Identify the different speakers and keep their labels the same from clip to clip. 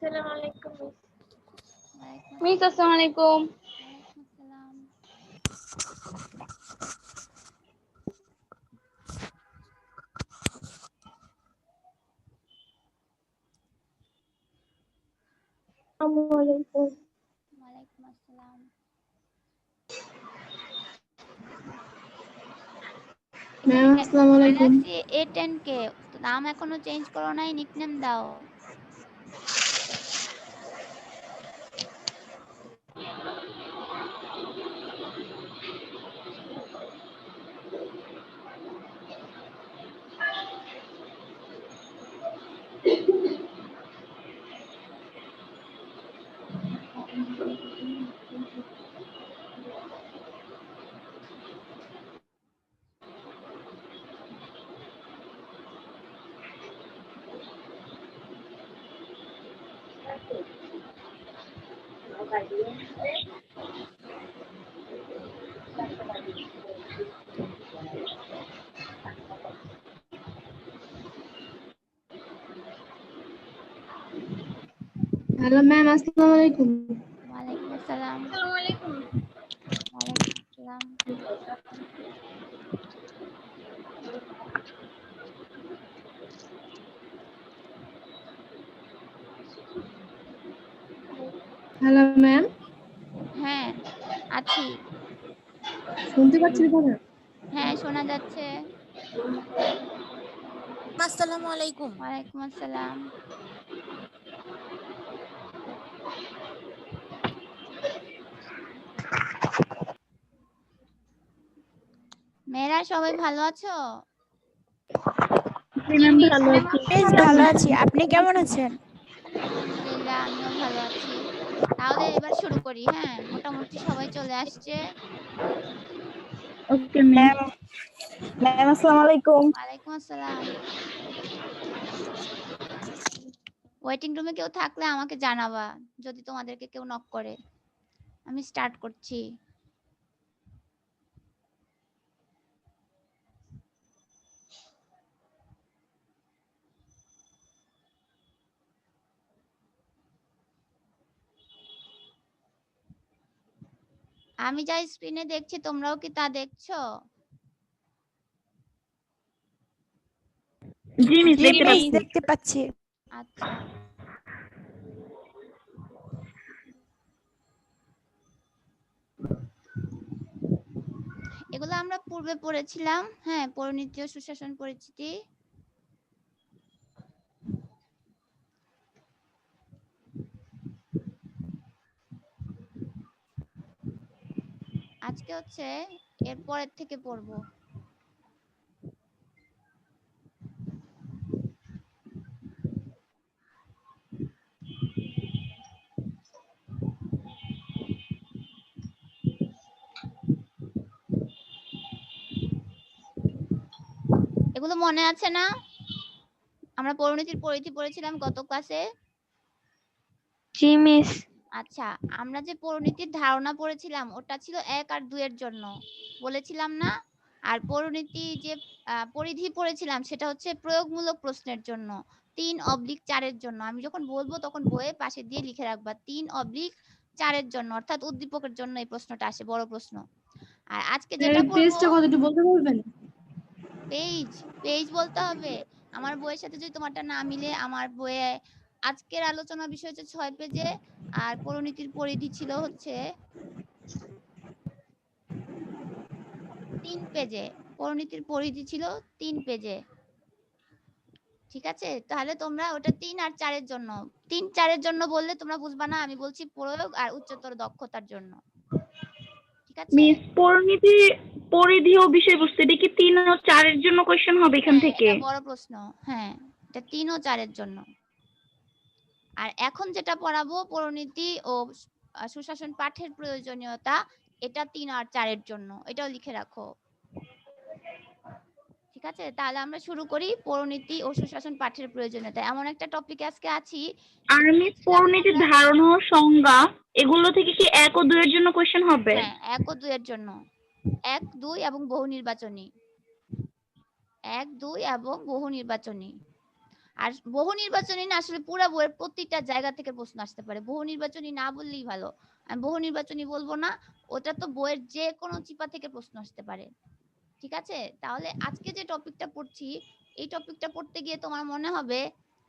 Speaker 1: আসসালামু আলাইকুম
Speaker 2: মিস। আসসালামু আলাইকুম।
Speaker 3: ওয়ালাইকুম আসসালাম।
Speaker 1: আসসালামু আলাইকুম।
Speaker 3: ওয়ালাইকুম আসসালাম।
Speaker 1: ম্যাম আসসালামু আলাইকুম।
Speaker 3: A10 কে নাম এখনো চেঞ্জ করো নাই, নিকনেম দাও।
Speaker 1: হ্যালো ম্যাম আসসালামু আলাইকুম।
Speaker 3: ওয়ালাইকুম আসসালাম।
Speaker 2: আসসালামু আলাইকুম।
Speaker 3: ওয়ালাইকুম আসসালাম।
Speaker 1: Hello ma'am.
Speaker 3: হ্যাঁ আছি।
Speaker 1: শুনতে পাচ্ছেন কথা?
Speaker 3: হ্যাঁ শোনা যাচ্ছে।
Speaker 4: আসসালামু আলাইকুম।
Speaker 3: ওয়ালাইকুম আসসালাম। মেয়েরা সবাই ভালো আছো?
Speaker 1: ম্যাম ভালো আছি।
Speaker 4: বেশ ভালো আছি, আপনি কেমন আছেন?
Speaker 3: আলহামদুলিল্লাহ আমিও ভালো আছি। তাহলে এবার শুরু করি। হ্যাঁ মোটামুটি সবাই চলে আসছে।
Speaker 1: Okay ma'am. ম্যাম আসসালামু আলাইকুম।
Speaker 3: ওয়ালাইকুম আসসালাম। ওয়েটিং রুমে কেউ থাকলে আমাকে জানাবা যদি তোমাদেরকে কেউ নক করে। আমি স্টার্ট করছি। আমি যা স্ক্রিনে দেখছি তোমরাও কি তা দেখছো?
Speaker 1: জি মিস
Speaker 4: জি
Speaker 1: দেখতে
Speaker 4: মিস
Speaker 1: পাচ্ছি।
Speaker 4: দেখতে পাচ্ছি।
Speaker 3: আচ্ছা এগুলো আমরা পূর্বে পড়েছিলাম। হ্যাঁ পরিণীতি ও সুশাসন পরিচিতি। আজকে হচ্ছে এর পরের থেকে পড়বো। এগুলো মনে আছে না? আমরা পরিণীতির পরিধি পড়েছিলাম গত ক্লাসে।
Speaker 1: জি মিস।
Speaker 3: আচ্ছা আমরা যে পরিণীতির ধারণা পড়েছিলাম ওটা ছিল 1 আর 2 এর জন্য বলেছিলাম না? আর পরিণীতি যে পরিধি পড়েছিলাম সেটা হচ্ছে প্রয়োগমূলক প্রশ্নের জন্য 3/4 এর জন্য। আমি যখন বলবো তখন বইয়ে পাশে দিয়ে লিখে রাখবা 3/4 এর জন্য, অর্থাৎ উদ্দীপকের জন্য এই প্রশ্নটা আসে, বড় প্রশ্ন। আর আজকে যেটা পড়বো
Speaker 1: পেজটা কত একটু বলতে বলবেন?
Speaker 3: পেজ পেজ বলতে হবে। আমার বইয়ের সাথে যদি তোমারটা না মিলে, আমার বইয়ে আজকের আলোচনা বিষয় হচ্ছে 6 পেজে আর পরিণীতির পরিধি ছিল হচ্ছে 3 পেজে। পরিণীতির পরিধি ছিল 3 পেজে। ঠিক আছে? তাহলে তোমরা ওটা 3 আর 4 এর জন্য। 3-4 এর জন্য বললে তোমরা বুঝবা না, আমি বলছি প্রয়োগ আর উচ্চতর দক্ষতার জন্য। ঠিক আছে?
Speaker 5: মিস পরিণীতি পরিধি ও বিষয়বস্তু এটা কি 3 ও 4 এর জন্য কোশ্চেন হবে এখান
Speaker 3: হ্যাঁ
Speaker 5: থেকে?
Speaker 3: এটা বড় প্রশ্ন। হ্যাঁ এটা 3 ও 4 এর জন্য। আর এখন যেটা পড়াবো পরিণীতি ও সুশাসন পাঠের প্রয়োজনীয়তা, এটা 3 আর 4 এর জন্য। এটাও লিখে রাখো। ঠিক আছে? তাহলে আমরা শুরু করি পরিণীতি ও সুশাসন পাঠের প্রয়োজনীয়তা। এমন একটা টপিকে আজকে আছি।
Speaker 5: আর মিস পরিণীতির ধারণা ও সংজ্ঞা এগুলো থেকে কি 1 ও 2 এর জন্য কোশ্চেন হবে?
Speaker 3: হ্যাঁ 1 ও 2 এর জন্য। 1, 2 এবং বহু নির্বাচনী। 1, 2 এবং বহু নির্বাচনী। আর বহু নির্বাচনী না, আসলে পুরা বইয়ের প্রতিটা জায়গা থেকে প্রশ্ন আসতে পারে। বহু নির্বাচনী না বললেই ভালো, আমি বহু নির্বাচনী বলবো না, ওটা তো বইয়ের যে কোনো চিপা থেকে প্রশ্ন আসতে পারে। ঠিক আছে, তাহলে আজকে যে টপিকটা পড়ছি, এই টপিকটা পড়তে গিয়ে তোমার মনে হবে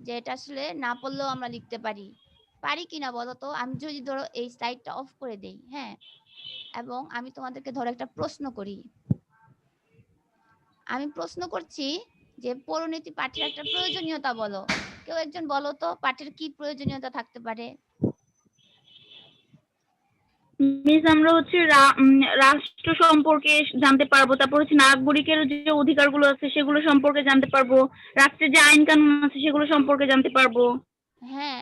Speaker 3: যে এটা আসলে না পড়লেও আমরা লিখতে পারি। পারি কিনা বলো তো? আমি যদি ধরো এই স্লাইডটা অফ করে দেই, হ্যাঁ, এবং আমি তোমাদেরকে ধরো একটা প্রশ্ন করি। আমি প্রশ্ন করছি যে পরিণতি পাঠের একটা প্রয়োজনীয়তা বলো। কেউ একজন বলো তো পাঠের কি প্রয়োজনীয়তা থাকতে পারে?
Speaker 5: মিস আমরা হচ্ছে রাষ্ট্র সম্পর্কে জানতে পারবো, তারপর হচ্ছে নাগরিকের যে অধিকারগুলো আছে সেগুলো সম্পর্কে জানতে পারবো, রাষ্ট্রের যে আইন কানুন আছে সেগুলো সম্পর্কে জানতে পারবো।
Speaker 3: হ্যাঁ,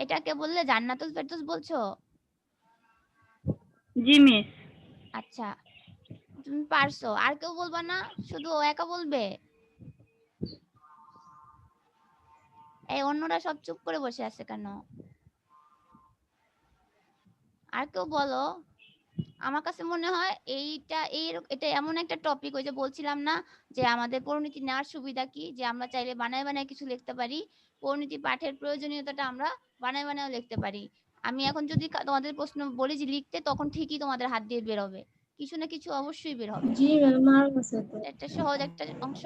Speaker 3: এটাকে বললে জান্নাতুল ফেরদৌস বলছো?
Speaker 5: জি মিস।
Speaker 3: আচ্ছা, তুমি পারছো। আর কেউ বলবা না? শুধু ও একা বলবে? এই অন্যরা সব চুপ করে বসে আছে কেন? আর কেউ বলো। আমার কাছে মনে হয় এটা এমন একটা টপিক, ওই যে বলছিলাম না যে আমাদের পরিণতি নেওয়ার সুবিধা কি, যে আমরা চাইলে বানায় বানায় কিছু লিখতে পারি। পরিণতি পাঠের প্রয়োজনীয়তাটা আমরা বানায় বানায়ও লিখতে পারি। আমি এখন যদি তোমাদের প্রশ্ন বলি যে লিখতে, তখন ঠিকই তোমাদের হাত দিয়ে বের হবে, কিছু না কিছু অবশ্যই বের হবে।
Speaker 1: জি ম্যাম, আমার কাছে তো
Speaker 3: এটা সহজ একটা অংশ।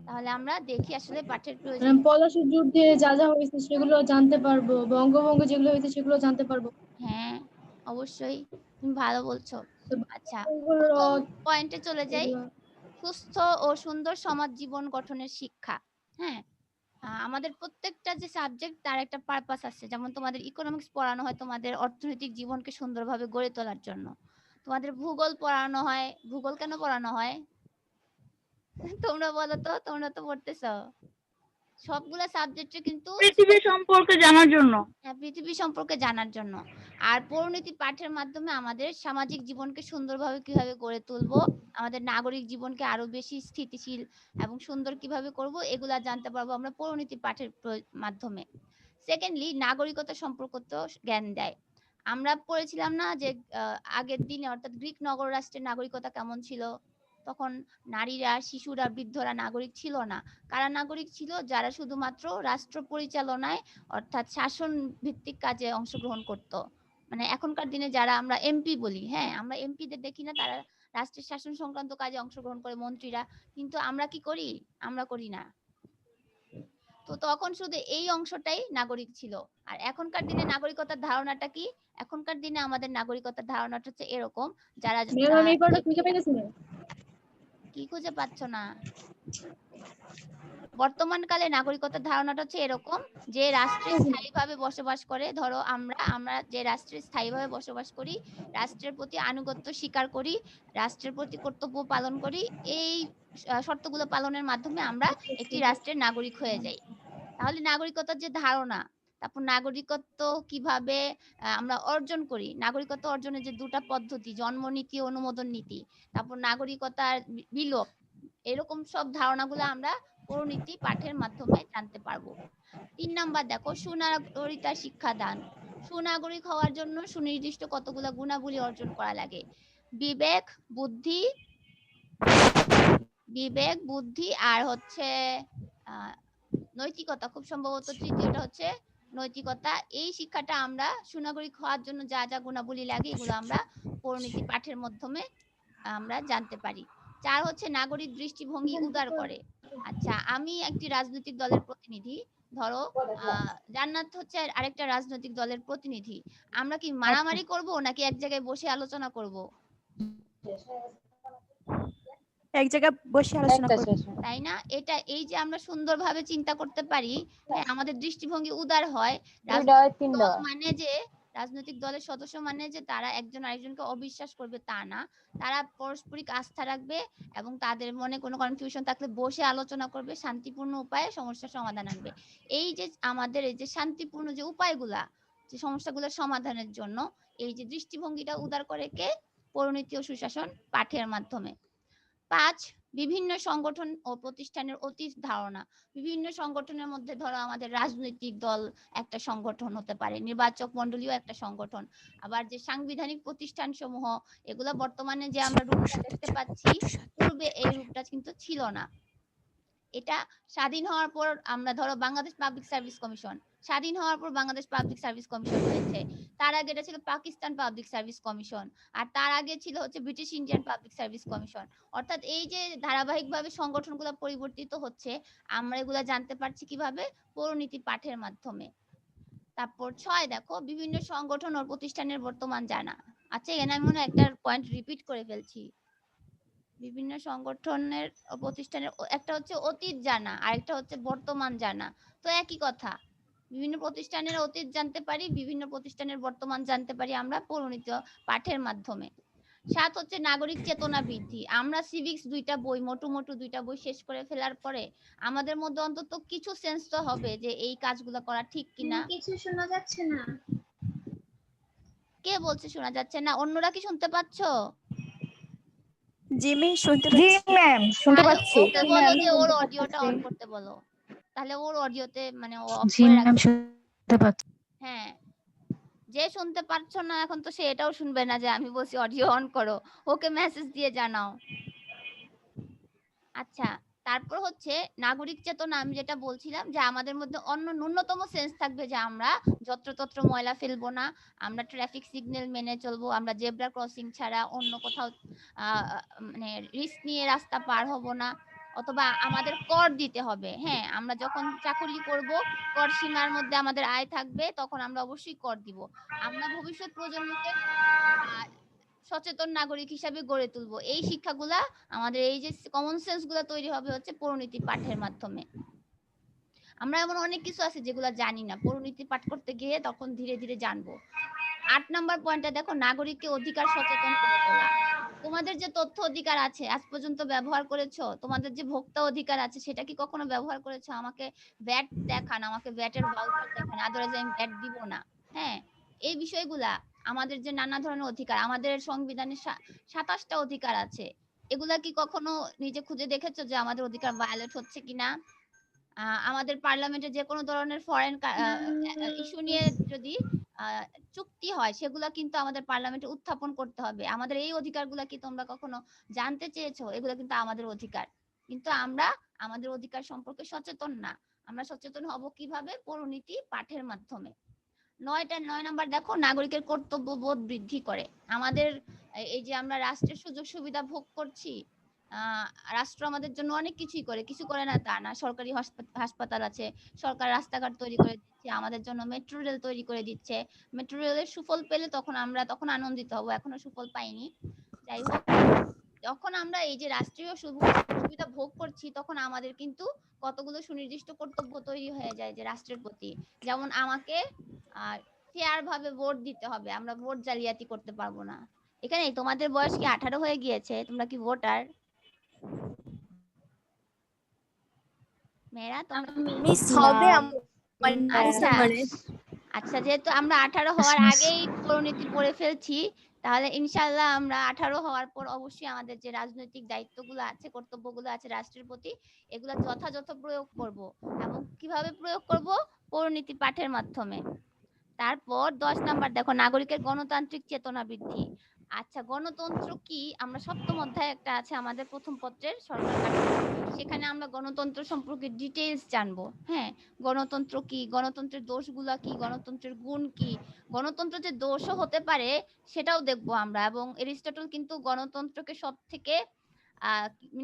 Speaker 3: তাহলে আমরা দেখি আসলে পাঠের
Speaker 1: ম্যাম,
Speaker 3: প্রয়োজনীয়তা।
Speaker 1: পলাশীর যুদ্ধে যা যা হয়েছে সেগুলো জানতে পারবো, বঙ্গভঙ্গ যেগুলো হয়েছে সেগুলো জানতে পারবো।
Speaker 3: হ্যাঁ, অবশ্যই, তুমি ভালো বলছো।
Speaker 1: তো
Speaker 3: আচ্ছা,
Speaker 1: বাংলার
Speaker 3: প্রথম
Speaker 1: রদ
Speaker 3: পয়েন্টে চলে যাই।
Speaker 1: এগুলো।
Speaker 3: সুস্থ ও সুন্দর সমাজ জীবন গঠনের শিক্ষা। হ্যাঁ, আমাদের প্রত্যেকটা যে সাবজেক্ট তার একটা পারপাস আছে। যেমন তোমাদের ইকোনমিক্স পড়ানো হয় তোমাদের অর্থনৈতিক জীবনকে সুন্দরভাবে গড়ে তোলার জন্য। তোমাদের ভূগোল পড়ানো হয়। ভূগোল কেন পড়ানো হয়? তোমরা বলো তো, তোমরা তো পড়তেছো। সবগুলা সাবজেক্টে কিন্তু
Speaker 5: পৃথিবী সম্পর্কে জানার জন্য।
Speaker 3: পৃথিবী সম্পর্কে জানার জন্য। আর পরিণতি পাঠের মাধ্যমে আমাদের সামাজিক জীবনকে সুন্দরভাবে কিভাবে গড়ে তুলবো, আমাদের নাগরিক জীবনকে আরো বেশি স্থিতিশীল এবং সুন্দর কিভাবে করব, এগুলা জানতে পারবো আমরা পরিণতি পাঠের মাধ্যমে। সেকেন্ডলি, নাগরিকতা সম্পর্কিত জ্ঞান দেয়। আমরা পড়েছিলাম না যে আগের দিনে, অর্থাৎ গ্রিক নগর রাষ্ট্রের নাগরিকতা কেমন ছিল? তখন নারীরা, শিশুরা, বৃদ্ধরা নাগরিক ছিল না। কারা নাগরিক ছিল? যারা শুধুমাত্র রাষ্ট্র পরিচালনায়, অর্থাৎ শাসন ভিত্তিক কাজে অংশগ্রহণ করত। মানে এখনকার দিনে যারা আমরা এমপি বলি, হ্যাঁ, আমরা এমপিদের দেখি না তারা রাষ্ট্রের শাসন সংক্রান্ত কাজে অংশগ্রহণ করে, মন্ত্রীরা। কিন্তু আমরা কি করি? আমরা করি না। তো তখন শুধু এই অংশটাই নাগরিক ছিল। আর এখনকার দিনে নাগরিকতার ধারণাটা কি? এখনকার দিনে আমাদের নাগরিকতার ধারণাটা হচ্ছে এরকম, যারা
Speaker 1: ম্যাম, আমি এই পার্টটা খুঁজে পাইতেছি না।
Speaker 3: কি খুঁজে পাচ্ছ না? বর্তমানকালে নাগরিকতার ধারণাটা হচ্ছে এরকম, যে রাষ্ট্রে স্থায়ীভাবে বসবাস করে, ধরো আমরা যে রাষ্ট্রে স্থায়ীভাবে বসবাস করি, রাষ্ট্রের প্রতি আনুগত্য স্বীকার করি, রাষ্ট্রের প্রতি কর্তব্য পালন করি, এই শর্তগুলো পালনের মাধ্যমে আমরা একটি রাষ্ট্রের নাগরিক হয়ে যাই। তাহলে নাগরিকতার যে ধারণা, তারপর নাগরিকত্ব কিভাবে আমরা অর্জন করি, নাগরিকত্ব অর্জনের যে দুটা পদ্ধতি, জন্ম নীতি, অনুমোদন নীতি, তারপর নাগরিকতার বিলোপ, এরকম সব ধারণাগুলো আমরা পরিণতি পাঠের মাধ্যমে জানতে পারবো। 3 নাম্বার দেখো, সুনাগরিকতার শিক্ষাদান। সুনাগরিক হওয়ার জন্য সুনির্দিষ্ট কতগুলো গুণাবলী অর্জন করা লাগে। বিবেক, বুদ্ধি, আর হচ্ছে নৈতিকতা, খুব সম্ভবত তৃতীয়টা হচ্ছে নৈতিকতা। এই শিক্ষাটা আমরা সুনাগরিক হওয়ার জন্য যা যা গুণাবলী লাগে, এগুলো আমরা পরিণতি পাঠের মাধ্যমে আমরা জানতে পারি। 4 হচ্ছে নাগরিক দৃষ্টিভঙ্গি উদার করে। আচ্ছা, আমি একটি রাজনৈতিক দলের প্রতিনিধি, ধরো জান্নাত হচ্ছে আরেকটা রাজনৈতিক দলের প্রতিনিধি। আমরা কি মারামারি করব নাকি এক জায়গায় বসে আলোচনা করব?
Speaker 4: এক জায়গায় বসে আলোচনা করব।
Speaker 3: তাই না? এই যে আমরা সুন্দরভাবে চিন্তা করতে পারি, হ্যাঁ, আমাদের দৃষ্টিভঙ্গি উদার হয়। রাজনৈতিক দলের সদস্য মানে যে তারা একজন আরেকজনকে অবিশ্বাস করবে তা না, তারা পারস্পরিক আস্থা রাখবে এবং তাদের মনে কোনো কনফিউশন থাকলে বসে আলোচনা করবে, শান্তিপূর্ণ উপায়ে সমস্যার সমাধান আনবে। এই যে শান্তিপূর্ণ যে উপায়গুলা, যে সমস্যাগুলোর সমাধানের জন্য, এই যে দৃষ্টিভঙ্গিটা উদার করে কে? পরিণতি ও সুশাসন পাঠের মাধ্যমে। 5, বিভিন্ন সংগঠন ও প্রতিষ্ঠানের অতীত ধারণা। বিভিন্ন সংগঠনের মধ্যে ধরো আমাদের রাজনৈতিক দল একটা সংগঠন হতে পারে, নির্বাচক মণ্ডলীও একটা সংগঠন, আবার যে সাংবিধানিক প্রতিষ্ঠান সমূহ, এগুলো বর্তমানে যে আমরা রূপটা দেখতে পাচ্ছি, পূর্বে এই রূপটা কিন্তু ছিল না। এটা স্বাধীন হওয়ার পর আমরা ধরো বাংলাদেশ পাবলিক সার্ভিস কমিশন, স্বাধীন হওয়ার পর বাংলাদেশ পাবলিক সার্ভিস কমিশন হয়েছে। তার আগে এটা ছিল পাকিস্তান পাবলিক সার্ভিস কমিশন, আর তার আগে ছিল হচ্ছে British Indian public service commission. অর্থাৎ এই যে ধারাবাহিকভাবে সংগঠনগুলো পরিবর্তিত হচ্ছে, আমরা এগুলা জানতে পারছি কিভাবে? পৌরনীতি পাঠের মাধ্যমে। তারপর 6 দেখো, বিভিন্ন সংগঠন ও প্রতিষ্ঠানের বর্তমান জানা। আচ্ছা, এখানে আমি মনে হয় একটা পয়েন্ট রিপিট করে ফেলছি। বিভিন্ন সংগঠনের ও প্রতিষ্ঠানের একটা হচ্ছে অতীত জানা, আরেকটা হচ্ছে বর্তমান জানা। তো একই কথা, বিভিন্ন প্রতিষ্ঠানের অতীত জানতে পারি, বিভিন্ন প্রতিষ্ঠানের বর্তমান জানতে পারি আমরা পৌরনীতি পাঠের মাধ্যমে। 7 হচ্ছে নাগরিক চেতনা বৃদ্ধি। আমরা সিভিক্স দুইটা বই, মোটু দুইটা বই শেষ করে ফেলার পরে আমাদের মধ্যে অন্তত কিছু সেন্স তো হবে যে এই কাজগুলো করা ঠিক কিনা।
Speaker 6: কিছু শোনা যাচ্ছে না।
Speaker 3: কে বলছে শোনা যাচ্ছে না? অন্যরা কি শুনতে পাচ্ছো?
Speaker 4: জি মিস শুনতে
Speaker 2: জি
Speaker 4: পাচ্ছি।
Speaker 2: ম্যাম, শুনতে
Speaker 3: তাহলে
Speaker 2: পাচ্ছি।
Speaker 3: ওকে বলো যে ওর অডিওটা অন করতে বলো, তাহলে ওর অডিওতে মানে ও অফ
Speaker 2: জি
Speaker 3: করে
Speaker 2: ম্যাম,
Speaker 3: রাখবে।
Speaker 2: শুনতে পাচ্ছি।
Speaker 3: হ্যাঁ, যে শুনতে পারছো না এখন তো সে এটাও শুনবে না যে আমি বলছি অডিও অন করো, ওকে মেসেজ দিয়ে জানাও। আচ্ছা, তারপর হচ্ছে নাগরিক চেতনা। আমি যেটা বলছিলাম যে আমাদের মধ্যে অন্য ন্যূনতম সেন্স থাকবে যে আমরা যত্রতত্র ময়লা ফেলবো না, আমরা ট্রাফিক সিগন্যাল মেনে চলবো, আমরা জেব্রা ক্রসিং ছাড়া অন্য কোথাও মানে রিস্ক নিয়ে রাস্তা পার হব না, অথবা আমাদের কর দিতে হবে। হ্যাঁ, আমরা যখন চাকুরি করব, কর সীমার মধ্যে আমাদের আয় থাকবে, তখন আমরা অবশ্যই কর দিব। আমরা ভবিষ্যৎ প্রজন্মকে সচেতন নাগরিক হিসাবে গড়ে তুলবো। এই শিক্ষাগুলা আমাদের, এই যে কমন সেন্স গুলা তৈরি হবে হচ্ছে পৌরনীতি পাঠের মাধ্যমে। আমরা এমন অনেক কিছু আছে যেগুলা জানি না, পৌরনীতি পাঠ করতে গিয়ে তখন ধীরে ধীরে জানবো। 8 নাম্বার পয়েন্টটা দেখো, নাগরিককে অধিকার সচেতন করে তোলা। তোমাদের যে তথ্য অধিকার আছে আজ পর্যন্ত ব্যবহার করেছো? তোমাদের যে ভোক্তা অধিকার আছে সেটা কি কখনো ব্যবহার করেছো? আমাকে ভ্যাট দেখান, আমাকে ভ্যাটের ভাউচার দেখান, আদারওয়াইজ আমি ভ্যাট দিব না। হ্যাঁ, এই বিষয়গুলা, আমাদের যে নানা ধরনের অধিকার, আমাদের সংবিধানে 27টা অধিকার আছে, এগুলা কি কখনো নিজে খুঁজে দেখেছো যে আমাদের অধিকার ভায়োলেট হচ্ছে কিনা? আমাদের পার্লামেন্টে যে কোনো ধরনের ফরেন ইস্যু নিয়ে যদি চুক্তি হয়, সেগুলা কিন্তু আমাদের পার্লামেন্টে উত্থাপন করতে হবে। আমাদের এই অধিকারগুলা কি তোমরা কখনো জানতে চেয়েছো? এগুলো কিন্তু আমাদের অধিকার, কিন্তু আমরা আমাদের অধিকার সম্পর্কে সচেতন না। আমরা সচেতন হব কিভাবে? পৌরনীতি পাঠের মাধ্যমে। 9 নাম্বার দেখো, নাগরিকের কর্তব্য বোধ বৃদ্ধি করে। আমাদের এই যে আমরা রাষ্ট্রের সুযোগ সুবিধা ভোগ করছি, রাষ্ট্র আমাদের জন্য অনেক কিছুই করে, কিছু করে না তা না। সরকারি হাসপাতাল আছে, সরকার রাস্তাঘাট তৈরি করে দিচ্ছে, আমাদের জন্য মেট্রো রেল তৈরি করে দিচ্ছে। মেট্রো রেলের সুফল পেলে তখন আমরা আনন্দিত হব, এখনো সুফল পাইনি। যাই হোক, যখন আমরা এই যে রাষ্ট্রীয় সুবিধা ভোগ করছি, তখন আমাদের কিন্তু কতগুলো সুনির্দিষ্ট কর্তব্য তৈরি হয়ে যায় যে রাষ্ট্রের প্রতি। যেমন আমাকে ফেয়ার ভাবে ভোট দিতে হবে, আমরা ভোট জালিয়াতি করতে পারবো না। এখানে তোমাদের বয়স কি 18 হয়ে গিয়েছে? তোমরা কি ভোটার? মেয়েরা তোমরা
Speaker 4: মিস হবে
Speaker 3: আচ্ছা আচ্ছা, যেহেতু আমরা 18 হওয়ার আগেই পৌরনীতি পড়ে ফেলছি, তাহলে ইনশাআল্লাহ আমরা 18 হওয়ার পর অবশ্যই আমাদের যে রাজনৈতিক দায়িত্বগুলো আছে, কর্তব্যগুলো আছে রাষ্ট্রের প্রতি, এগুলো যথাযথ প্রয়োগ করব। এবং কিভাবে প্রয়োগ করব? পৌরনীতি পাঠের মাধ্যমে। তারপর 10 নাম্বার দেখো, নাগরিকের গণতান্ত্রিক চেতনা বৃদ্ধি। আচ্ছা, গণতন্ত্র কি? আমরা সপ্তম অধ্যায়ে একটা আছে আমাদের প্রথম পত্রের সরকার কাঠামো, সেখানে আমরা গণতন্ত্র সম্পর্কে ডিটেইলস জানবো। হ্যাঁ, গণতন্ত্র কি, গণতন্ত্রের দোষগুলা কি, গণতন্ত্রের গুণ কি, গণতন্ত্র যে দোষও হতে পারে সেটাও দেখবো আমরা। এবং এরিস্টটল কিন্তু গণতন্ত্রকে সব থেকে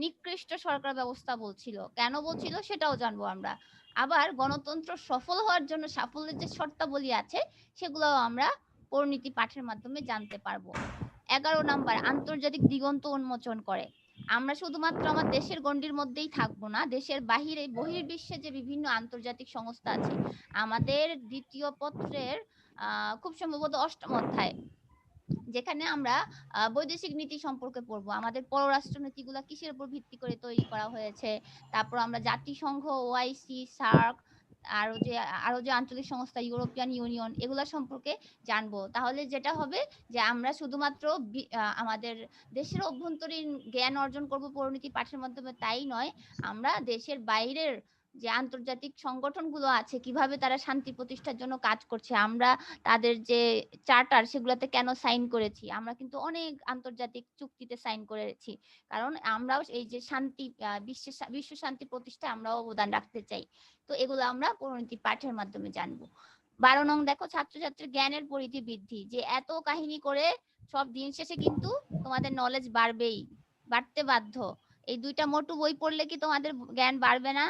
Speaker 3: নিকৃষ্ট সরকার ব্যবস্থা বলছিল। কেন বলছিল সেটাও জানবো আমরা। আবার গণতন্ত্র সফল হওয়ার জন্য সাফল্যের যে শর্তাবলী আছে সেগুলোও আমরা পৌরনীতি পাঠের মাধ্যমে জানতে পারবো। 11 নাম্বার, আন্তর্জাতিক দিগন্ত উন্মোচন করে। আমরা শুধুমাত্র আমার দেশের গণ্ডির মধ্যেই থাকবো না, দেশের বাহিরে বহির্বিশ্বে যে বিভিন্ন আন্তর্জাতিক সংস্থা আছে, আমাদের দ্বিতীয় পত্রের খুব সম্ভবত 8ম অধ্যায়, যেখানে আমরা বৈদেশিক নীতি সম্পর্কে পড়বো, আমাদের পররাষ্ট্র নীতিগুলো কিসের উপর ভিত্তি করে তৈরি করা হয়েছে। তারপর আমরা জাতিসংঘ, ওআইসি, সার্ক, আরো যে আঞ্চলিক সংস্থা, ইউরোপিয়ান ইউনিয়ন, এগুলা সম্পর্কে জানবো। তাহলে যেটা হবে যে আমরা শুধুমাত্র আমাদের দেশের অভ্যন্তরীণ জ্ঞান অর্জন করব পৌরনীতি পাঠের মাধ্যমে, তাই নয়, আমরা দেশের বাইরের যে আন্তর্জাতিক সংগঠনগুলো আছে কিভাবে তারা শান্তি প্রতিষ্ঠার জন্য কাজ করছে, আমরা তাদের যে চার্টার সেগুলোতে কেন সাইন করেছি, আমরা কিন্তু অনেক আন্তর্জাতিক চুক্তিতে সাইন করেছি, কারণ আমরাও এই যে শান্তি বিশ্ব শান্তি প্রতিষ্ঠায় আমরাও অবদান রাখতে চাই। তো এগুলো আমরা পরিণতি পাঠের মাধ্যমে জানবো। 12 নং দেখো, ছাত্রছাত্রীর জ্ঞানের পরিধি বৃদ্ধি। যে এত কাহিনী করে সব দিন শেষে কিন্তু তোমাদের নলেজ বাড়বেই, বাড়তে বাধ্য। এই দুইটা মোটু বই পড়লে কি তোমাদের জ্ঞান বাড়বে না?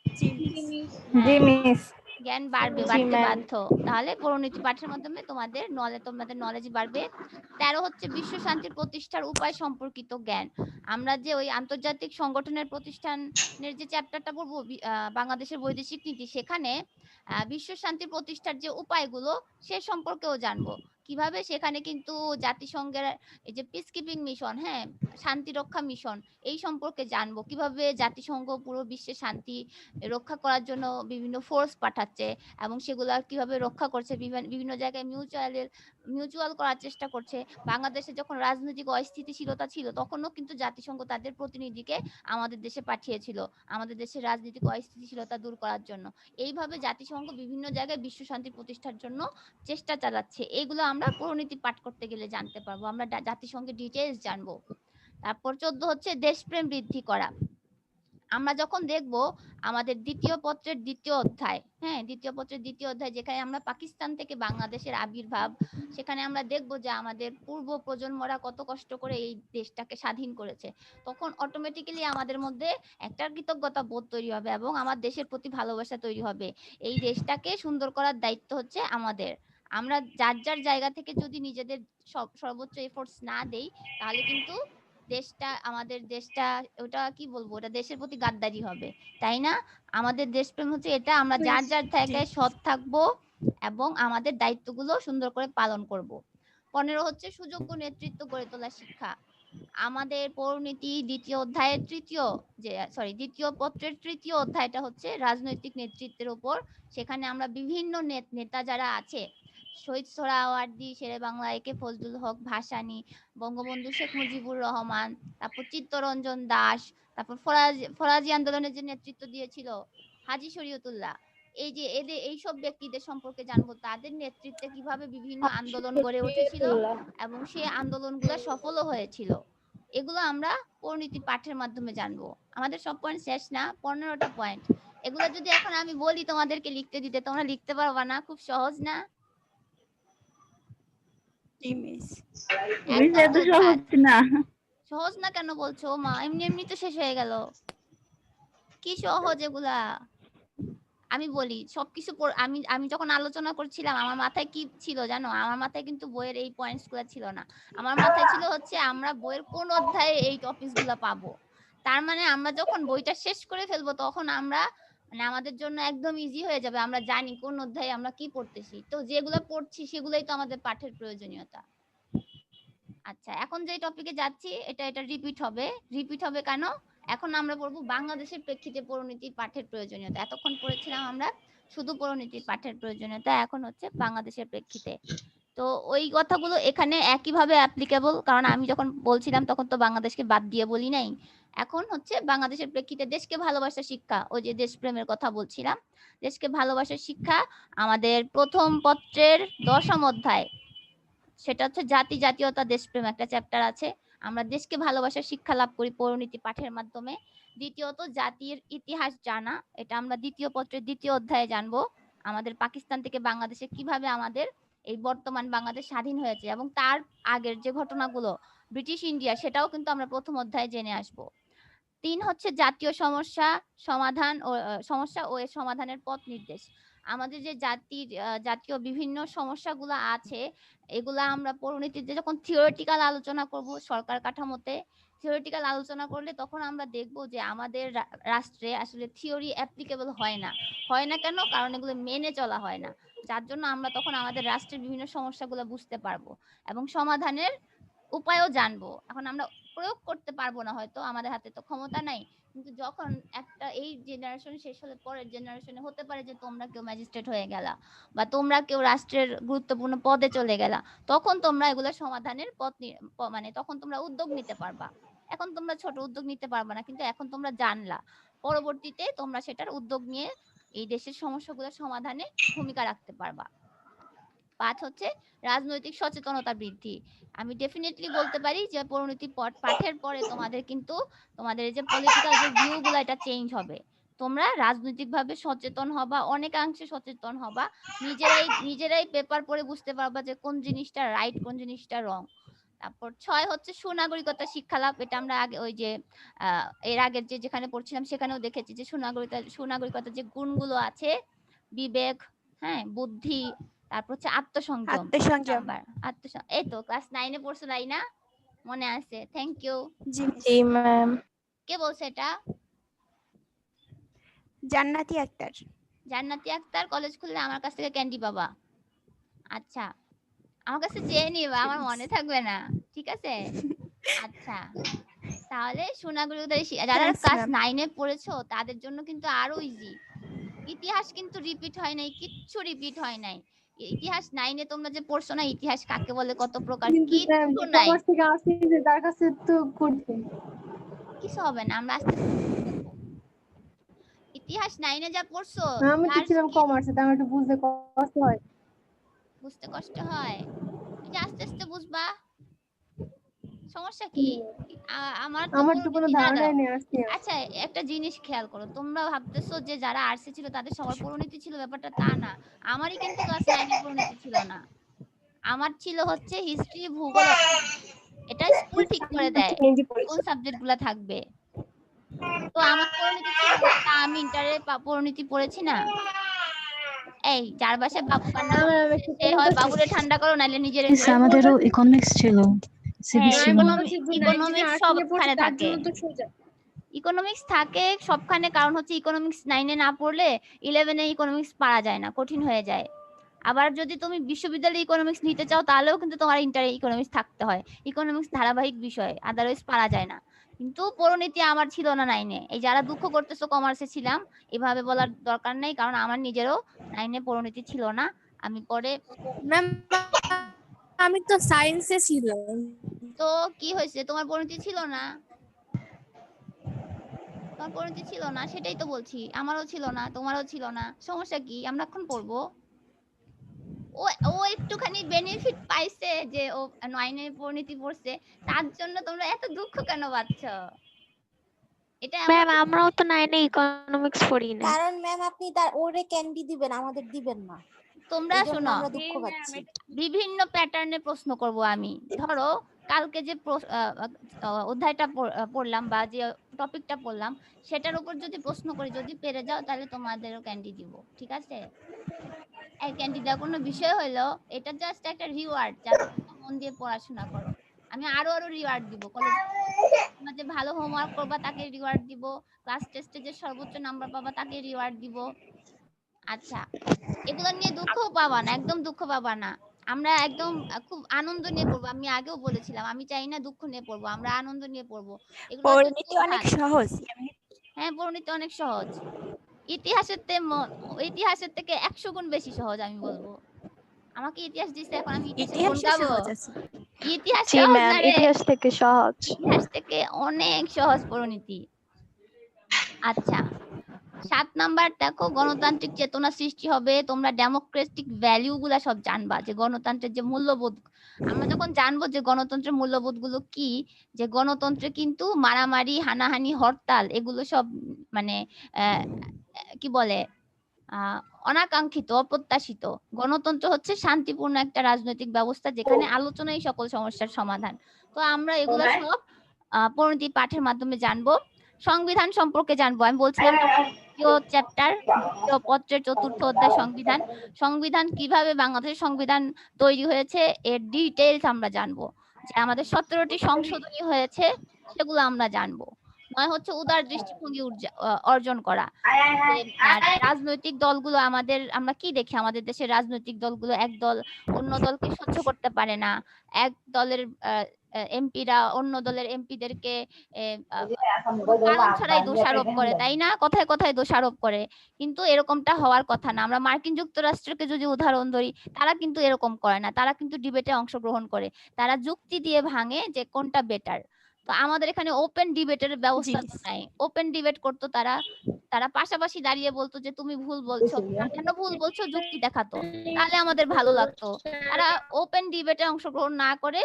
Speaker 4: জি মিস।
Speaker 2: জি
Speaker 3: হ্যাঁ,
Speaker 2: মিস।
Speaker 3: জ্ঞান বাড়বে,
Speaker 2: জি
Speaker 3: বাড়তে
Speaker 2: ম্যাম।
Speaker 3: বাধ্য। তাহলে পরিণতি পাঠের মাধ্যমে তোমাদের নলেজ বাড়বে। 13 হচ্ছে বিশ্ব শান্তির প্রতিষ্ঠার উপায় সম্পর্কিত জ্ঞান। আমরা যে ওই আন্তর্জাতিক সংগঠনের প্রতিষ্ঠানের যে চ্যাপ্টারটা পড়বো বাংলাদেশের বৈদেশিক নীতি, সেখানে বিশ্ব শান্তির প্রতিষ্ঠার যে উপায়গুলো সে সম্পর্কেও জানবো। কিভাবে সেখানে কিন্তু জাতিসংঘের এই যে পিস কিপিং মিশন, হ্যাঁ, শান্তি রক্ষা মিশন, এই সম্পর্কে জানবো। কিভাবে জাতিসংঘ পুরো বিশ্বে শান্তি রক্ষা করার জন্য বিভিন্ন ফোর্স পাঠাচ্ছে এবং সেগুলো কিভাবে রক্ষা করছে, বিভিন্ন জায়গায় মিউচুয়াল করার চেষ্টা করছে। বাংলাদেশে যখন রাজনৈতিক অস্থিতিশীলতা ছিল তখনও কিন্তু জাতিসংঘ তাদের প্রতিনিধিকে আমাদের দেশে পাঠিয়েছিল আমাদের দেশের রাজনৈতিক অস্থিতিশীলতা দূর করার জন্য। এইভাবে জাতিসংঘ বিভিন্ন জায়গায় বিশ্ব শান্তি প্রতিষ্ঠার জন্য চেষ্টা চালাচ্ছে। এগুলো আমরা পরিণতি পাঠ করতে গেলে জানতে পারবো, আমরা জাতিসংঘের ডিটেইলস জানবো। তারপর 14 হচ্ছে দেশপ্রেম বৃদ্ধি করা। আমরা যখন দেখব আমাদের দ্বিতীয় পত্রের দ্বিতীয় অধ্যায়, হ্যাঁ, দ্বিতীয় পত্রের দ্বিতীয় অধ্যায়, যেখানে আমরা পাকিস্তান থেকে বাংলাদেশের আবির্ভাব, সেখানে আমরা দেখব যে আমাদের পূর্ব প্রজন্মরা কত কষ্ট করে এই দেশটাকে স্বাধীন করেছে। তখন অটোমেটিক্যালি আমাদের মধ্যে একটা কৃতজ্ঞতা বোধ তৈরি হবে এবং আমার দেশের প্রতি ভালোবাসা তৈরি হবে। এই দেশটাকে সুন্দর করার দায়িত্ব হচ্ছে আমাদের। আমরা যার যার জায়গা থেকে যদি নিজেদের সর্বোচ্চ এফোর্টস না দেই, তাহলে কিন্তু আমাদের দেশটা, ওটা কি বলবো, ওটা দেশের প্রতি গাদ্দারি হবে, তাই না? আমাদের দেশপ্রেম হচ্ছে এটা, আমরা যার যার জায়গায় সৎ থাকবো এবং আমাদের দায়িত্বগুলো সুন্দর করে পালন করব। 15 হচ্ছে সুযোগ্য নেতৃত্ব গড়ে তোলা শিক্ষা। আমাদের পৌরনীতি দ্বিতীয় পত্রের তৃতীয় অধ্যায়টা হচ্ছে রাজনৈতিক নেতৃত্বের উপর। সেখানে আমরা বিভিন্ন নেতা যারা আছে, শহীদ সোহরাওয়ার্দী, শেরে বাংলা একে ফজলুল হক ভাসানী, বঙ্গবন্ধু শেখ মুজিবুর রহমান, তারপর চিত্তরঞ্জন দাস, তারপর ফরাজি আন্দোলনের যে নেতৃত্ব দিয়েছিল হাজী শরীয়তুল্লাহ, এই যে এদের এইসব ব্যক্তিদের সম্পর্কে জানবো, তাদের নেতৃত্বে কিভাবে বিভিন্ন আন্দোলন গড়ে উঠেছিল এবং সেই আন্দোলনগুলো সফলও হয়েছিল। এগুলো আমরা পরিণতি পাঠের মাধ্যমে জানবো। আমাদের সব পয়েন্ট শেষ না, 15টা পয়েন্ট। এগুলো যদি এখন আমি বলি তোমাদেরকে লিখতে দিতে, তোমরা লিখতে পারবা না? খুব সহজ না?
Speaker 4: জি মিস।
Speaker 5: মিস এত সহজ না।
Speaker 3: সহজ না কেন বলছো মা? এমনি এমনি তো শেষ হয়ে গেল। কি সহজ এগুলা? আমি বলি সবকিছু আমি যখন আলোচনা করছিলাম আমার মাথায় কি ছিল জানো? আমার মাথায় কিন্তু বইয়ের এই পয়েন্টস গুলা ছিল না। আমার মাথায় ছিল হচ্ছে আমরা বইয়ের কোন অধ্যায়ে এই টপিকস গুলা পাবো। তার মানে আমরা যখন বইটা শেষ করে ফেলবো তখন আমরা মানে আমাদের জন্য একদম ইজি হয়ে যাবে, আমরা জানি কোন অধ্যায়ে আমরা কি পড়তেছি। তো যেগুলো পড়ছি সেগুলোই তো আমাদের পাঠের প্রয়োজনীয়তা। আচ্ছা, এখন যে টপিকে যাচ্ছি এটা রিপিট হবে কেন? এখন আমরা পড়বো বাংলাদেশের প্রেক্ষিতে পরিণতির পাঠের প্রয়োজনীয়তা। এতক্ষণ পড়েছিলাম আমরা শুধু পরিণতির পাঠের প্রয়োজনীয়তা, এখন হচ্ছে বাংলাদেশের প্রেক্ষিতে। তো ওই কথাগুলো এখানে একইভাবে অ্যাপ্লিকেবল, কারণ আমি যখন বলছিলাম তখন তো বাংলাদেশকে বাদ দিয়ে বলি নাই। এখন হচ্ছে বাংলাদেশের প্রেক্ষিতে দেশকে ভালোবাসার শিক্ষা, ওই যে দেশপ্রেমের কথা বলছিলাম, দেশকে ভালোবাসার শিক্ষা আমাদের প্রথম পত্রের 10ম অধ্যায়, সেটা হচ্ছে জাতি জাতীয়তা দেশপ্রেম একটা চ্যাপ্টার আছে। আমরা দেশকে ভালোবাসার শিক্ষা লাভ করি পরিণতি পাঠের মাধ্যমে। দ্বিতীয়ত জাতির ইতিহাস জানা, এটা আমরা দ্বিতীয় পত্রের দ্বিতীয় অধ্যায়ে জানবো। আমাদের পাকিস্তান থেকে বাংলাদেশে কিভাবে আমাদের এই বর্তমান বাংলাদেশ স্বাধীন হয়েছে এবং তার আগের যে ঘটনাগুলো ব্রিটিশ ইন্ডিয়া, সেটাও কিন্তু আমরা প্রথম অধ্যায়ে জেনে আসবো। 3 হচ্ছে জাতীয় সমস্যা ও এর সমাধানের পথ নির্দেশ। আমাদের যে জাতীয় বিভিন্ন সমস্যাগুলো আছে, এগুলা আমরা পরিণতিতে যখন থিওরিটিক্যাল আলোচনা করব সরকার কাঠামোতে, থিওরিটিক্যাল আলোচনা করলে তখন আমরা দেখব যে আমাদের রাষ্ট্রে আসলে থিওরি অ্যাপ্লিকেবল হয় না কেন? কারণ এগুলো মেনে চলা হয় না, যার জন্য আমরা তখন আমাদের রাষ্ট্রের বিভিন্ন সমস্যাগুলো বুঝতে পারবো এবং সমাধানের উপায়ও জানবো। এখন আমরা প্রয়োগ করতে পারবো না, হয়তো আমাদের হাতে তো ক্ষমতা নাই, কিন্তু যখন একটা এই জেনারেশন শেষ হলে পরের জেনারেশনে হতে পারে যে তোমরা কেউ ম্যাজিস্ট্রেট হয়ে গেলা বা তোমরা কেউ রাষ্ট্রের গুরুত্বপূর্ণ পদে চলে গেলা, তখন তোমরা এগুলো সমাধানের মানে তখন তোমরা উদ্যোগ নিতে পারবা। এখন তোমরা ছোট উদ্যোগ নিতে পারবা না, কিন্তু এখন তোমরা জানলা। পরবর্তীতে তোমরা সেটার উদ্যোগ নিয়ে এই দেশের সমস্যাগুলো সমাধানে ভূমিকা রাখতে পারবা। 5 হচ্ছে রাজনৈতিক সচেতনতা বৃদ্ধি। আমি ডেফিনেটলি বলতে পারি যে পরিণতি পাঠের পরে তোমাদের কিন্তু তোমাদের এই যে পলিটিক্যাল যে ভিউ গুলো এটা চেঞ্জ হবে। তোমরা রাজনৈতিকভাবে সচেতন হবা, অনেকাংশে সচেতন হবা, নিজেরাই পেপার পড়ে বুঝতে পারবা যে কোন জিনিসটা রাইট, কোন জিনিসটা রং। তারপর 6 হচ্ছে সুনাগরিকতা শিক্ষা লাভ। এটা আমরা আগে ওই যে এর আগের যেখানে পড়ছিলাম সেখানেও দেখেছি যে সুনাগরিকতার যে গুণগুলো আছে, বিবেক, হ্যাঁ, বুদ্ধি, তারপর হচ্ছে আত্মসংযম। এই তো ক্লাস 9 এ পড়ছো তাই না? মনে আছে? Thank you.
Speaker 2: জি ম্যাম।
Speaker 3: কে বলছে এটা?
Speaker 4: জান্নাতি আক্তার।
Speaker 3: জান্নাতি আক্তার। কলেজ খুললে আমার কাছ থেকে ক্যান্ডি পাবা। আচ্ছা, আমার কাছে চেয়ে নিবা, আমার মনে থাকবে না, ঠিক আছে? আচ্ছা, তাহলে সুনাগরিকতা যারা ক্লাস 9 এ পড়েছো তাদের জন্য কিন্তু আরো ইজি। ইতিহাস কিন্তু রিপিট হয় নাই, কিচ্ছু রিপিট হয় নাই। ইতিহাস 9 এ তোমরা যে পড়ছো না, ইতিহাস কাকে বলে, কত প্রকার, কিচ্ছু নাই।
Speaker 1: তার কাছে তো কঠিন।
Speaker 3: কিছু হবে না, আমরা আস্তে ইতিহাস 9 এ যা পড়ছো।
Speaker 1: আমি তো ছিলাম কমার্সে, তাই আমার একটু বুঝতে কষ্ট হয়।
Speaker 3: বুঝতে কষ্ট হয়, যে আস্তে আস্তে বুঝবা, সমস্যা কি? আমার তো কোনো ধারণাই নেই। আচ্ছা, একটা জিনিস খেয়াল করো, তোমরা ভাবতেছো যে যারা আর্টসে ছিল তাদের সবার পরিণতি ছিল, ব্যাপারটা তা না। আমারই কিন্তু ক্লাস 9 এ পরিণতি ছিল না, আমার ছিল হচ্ছে হিস্ট্রি, ভূগোল। এটা স্কুল ঠিক করে দেয় কোন সাবজেক্টগুলো থাকবে। তো আমার পরিণতি ছিল না, তা আমি ইন্টারে পরিণতি পড়েছি না। এই যার বাসায় বাবু কান্না সে হয় বাবুরে ঠান্ডা করো, নাইলে নিজের।
Speaker 6: আমাদেরও ইকোনমিক্স ছিল,
Speaker 3: ইকোনমিক্স সবখানে থাকে, ইকোনমিক্স থাকে সবখানে। কারণ হচ্ছে ইকোনমিক্স 9 এ না পড়লে 11 এ ইকোনমিক্স পারা যায় না, কঠিন হয়ে যায়। আবার যদি তুমি বিশ্ববিদ্যালয়ে ইকোনমিক্স নিতে চাও তাহলেও কিন্তু তোমার ইন্টারে ইকোনমিক্স থাকতে হয়। ইকোনমিক্স ধারাবাহিক বিষয়, আদারওয়াইজ পারা যায় না। কিন্তু পরিণতি আমার ছিল না 9 এ। এই যারা দুঃখ করতেছো কমার্সে ছিলাম, এভাবে বলার দরকার নেই, কারণ আমার নিজেরও 9 এ পরিণতি ছিল না। আমি পরে
Speaker 2: ম্যাম আমি তো সায়েন্সে ছিলাম।
Speaker 3: তো কি হয়েছে, তোমার পরিণতি ছিল না? তোমার পরিণতি ছিল না, সেটাই তো বলছি। আমারও ছিল না, তোমারও ছিল না, সমস্যা কি? আমরা এখন পড়বো। ও একটুখানি বেনিফিট পাইছে যে ও 9 এ পরিণতি পড়ছে, তার জন্য তোমরা এত দুঃখ কেন পাচ্ছ? এটা
Speaker 7: ম্যাম আমরাও তো 9 এ ইকোনমিক্স পড়ি না।
Speaker 8: কারণ ম্যাম আপনি তার ওরে ক্যান্ডি দিবেন, আমাদের দিবেন না।
Speaker 3: তোমরা শোনো,
Speaker 8: আমরা দুঃখ পাচ্ছি।
Speaker 3: বিভিন্ন প্যাটার্নে প্রশ্ন করব আমি। ধরো কালকে যে অধ্যায়টা পড়লাম বা যে টপিকটা পড়লাম, সেটার উপর যদি প্রশ্ন করি, যদি পেরে যাও তাহলে তোমাদেরও ক্যান্ডি দিব, ঠিক আছে? এই ক্যান্ডি দেওয়ার কোনো বিষয় হলো, এটা জাস্ট একটা রিওয়ার্ড, যাতে মন দিয়ে পড়াশোনা করো। আমি আরো রিওয়ার্ড দিব। কলেজ তোমরা যে ভালো হোমওয়ার্ক করবা তাকে রিওয়ার্ড দিব, ক্লাস টেস্টে যে সর্বোচ্চ নাম্বার পাবা তাকে রিওয়ার্ড দিব। আচ্ছা, এগুলো নিয়ে দুঃখ পাবা না, একদম দুঃখ পাবা না। আমরা একদম খুব আনন্দ নিয়ে পড়বো। আমি আগেও বলেছিলাম, আমি চাই না দুঃখ নিয়ে পড়বো, আমরা আনন্দ নিয়ে পড়বো। এগুলো
Speaker 4: পরিণতি অনেক সহজ।
Speaker 3: হ্যাঁ, পরিণতি অনেক সহজ। ইতিহাসের থেকে 100 গুণ বেশি সহজ আমি বলবো। আমাকে ইতিহাস দিছে, এখন আমি ইতিহাস
Speaker 7: থেকে সহজ,
Speaker 3: ইতিহাস থেকে অনেক সহজ পরিণতি। আচ্ছা, 7 নাম্বার দেখো, গণতান্ত্রিক চেতনা সৃষ্টি হবে। তোমরা ডেমোক্রেটিক ভ্যালু গুলা সব জানবা, যে গণতন্ত্রের যে মূল্যবোধ। আমরা যখন জানবো যে গণতন্ত্রের মূল্যবোধ গুলো কি, যে গণতন্ত্রে কিন্তু মারামারি, হানাহানি, হরতাল এগুলো সব মানে কি বলে অনাকাঙ্ক্ষিত, অপ্রত্যাশিত। গণতন্ত্র হচ্ছে শান্তিপূর্ণ একটা রাজনৈতিক ব্যবস্থা, যেখানে আলোচনাই সকল সমস্যার সমাধান। তো আমরা এগুলো সব পরিণতি পাঠের মাধ্যমে জানবো। সংবিধান সম্পর্কে জানবো। আমি বলছিলাম চ্যাপ্টার পত্রের 4র্থ অধ্যায় সংবিধান। সংবিধান কিভাবে বাংলাদেশের সংবিধান তৈরি হয়েছে এর ডিটেইলস আমরা জানবো। যে আমাদের 17টি সংশোধনী হয়েছে সেগুলো আমরা জানবো। 9 হচ্ছে উদার দৃষ্টিভঙ্গি অর্জন করা। রাজনৈতিক দলগুলো আমরা কি দেখি, আমাদের দেশের রাজনৈতিক দলগুলো এক দল অন্য দলকে সহ্য করতে পারে না। এক দলের এমপিরা অন্য দলের এমপিদেরকে কারণ ছাড়াই দোষারোপ করে, তাই না? কথায় কথায় দোষারোপ করে। কিন্তু এরকমটা হওয়ার কথা না। আমরা মার্কিন যুক্তরাষ্ট্রকে যদি উদাহরণ ধরি, তারা কিন্তু এরকম করে না। তারা কিন্তু ডিবেটে অংশগ্রহণ করে, তারা যুক্তি দিয়ে ভাঙে যে কোনটা বেটার। তো আমাদের এখানে ওপেন ডিবেটের ব্যবস্থা তো নাই। ওপেন ডিবেট করতো তারা, তারা পাশাপাশি দাঁড়িয়ে বলতো যে তুমি ভুল বলছো, কেন ভুল বলছো, যুক্তি দেখাতো, তাহলে আমাদের ভালো লাগতো। তারা ওপেন ডিবেটে অংশগ্রহণ না করে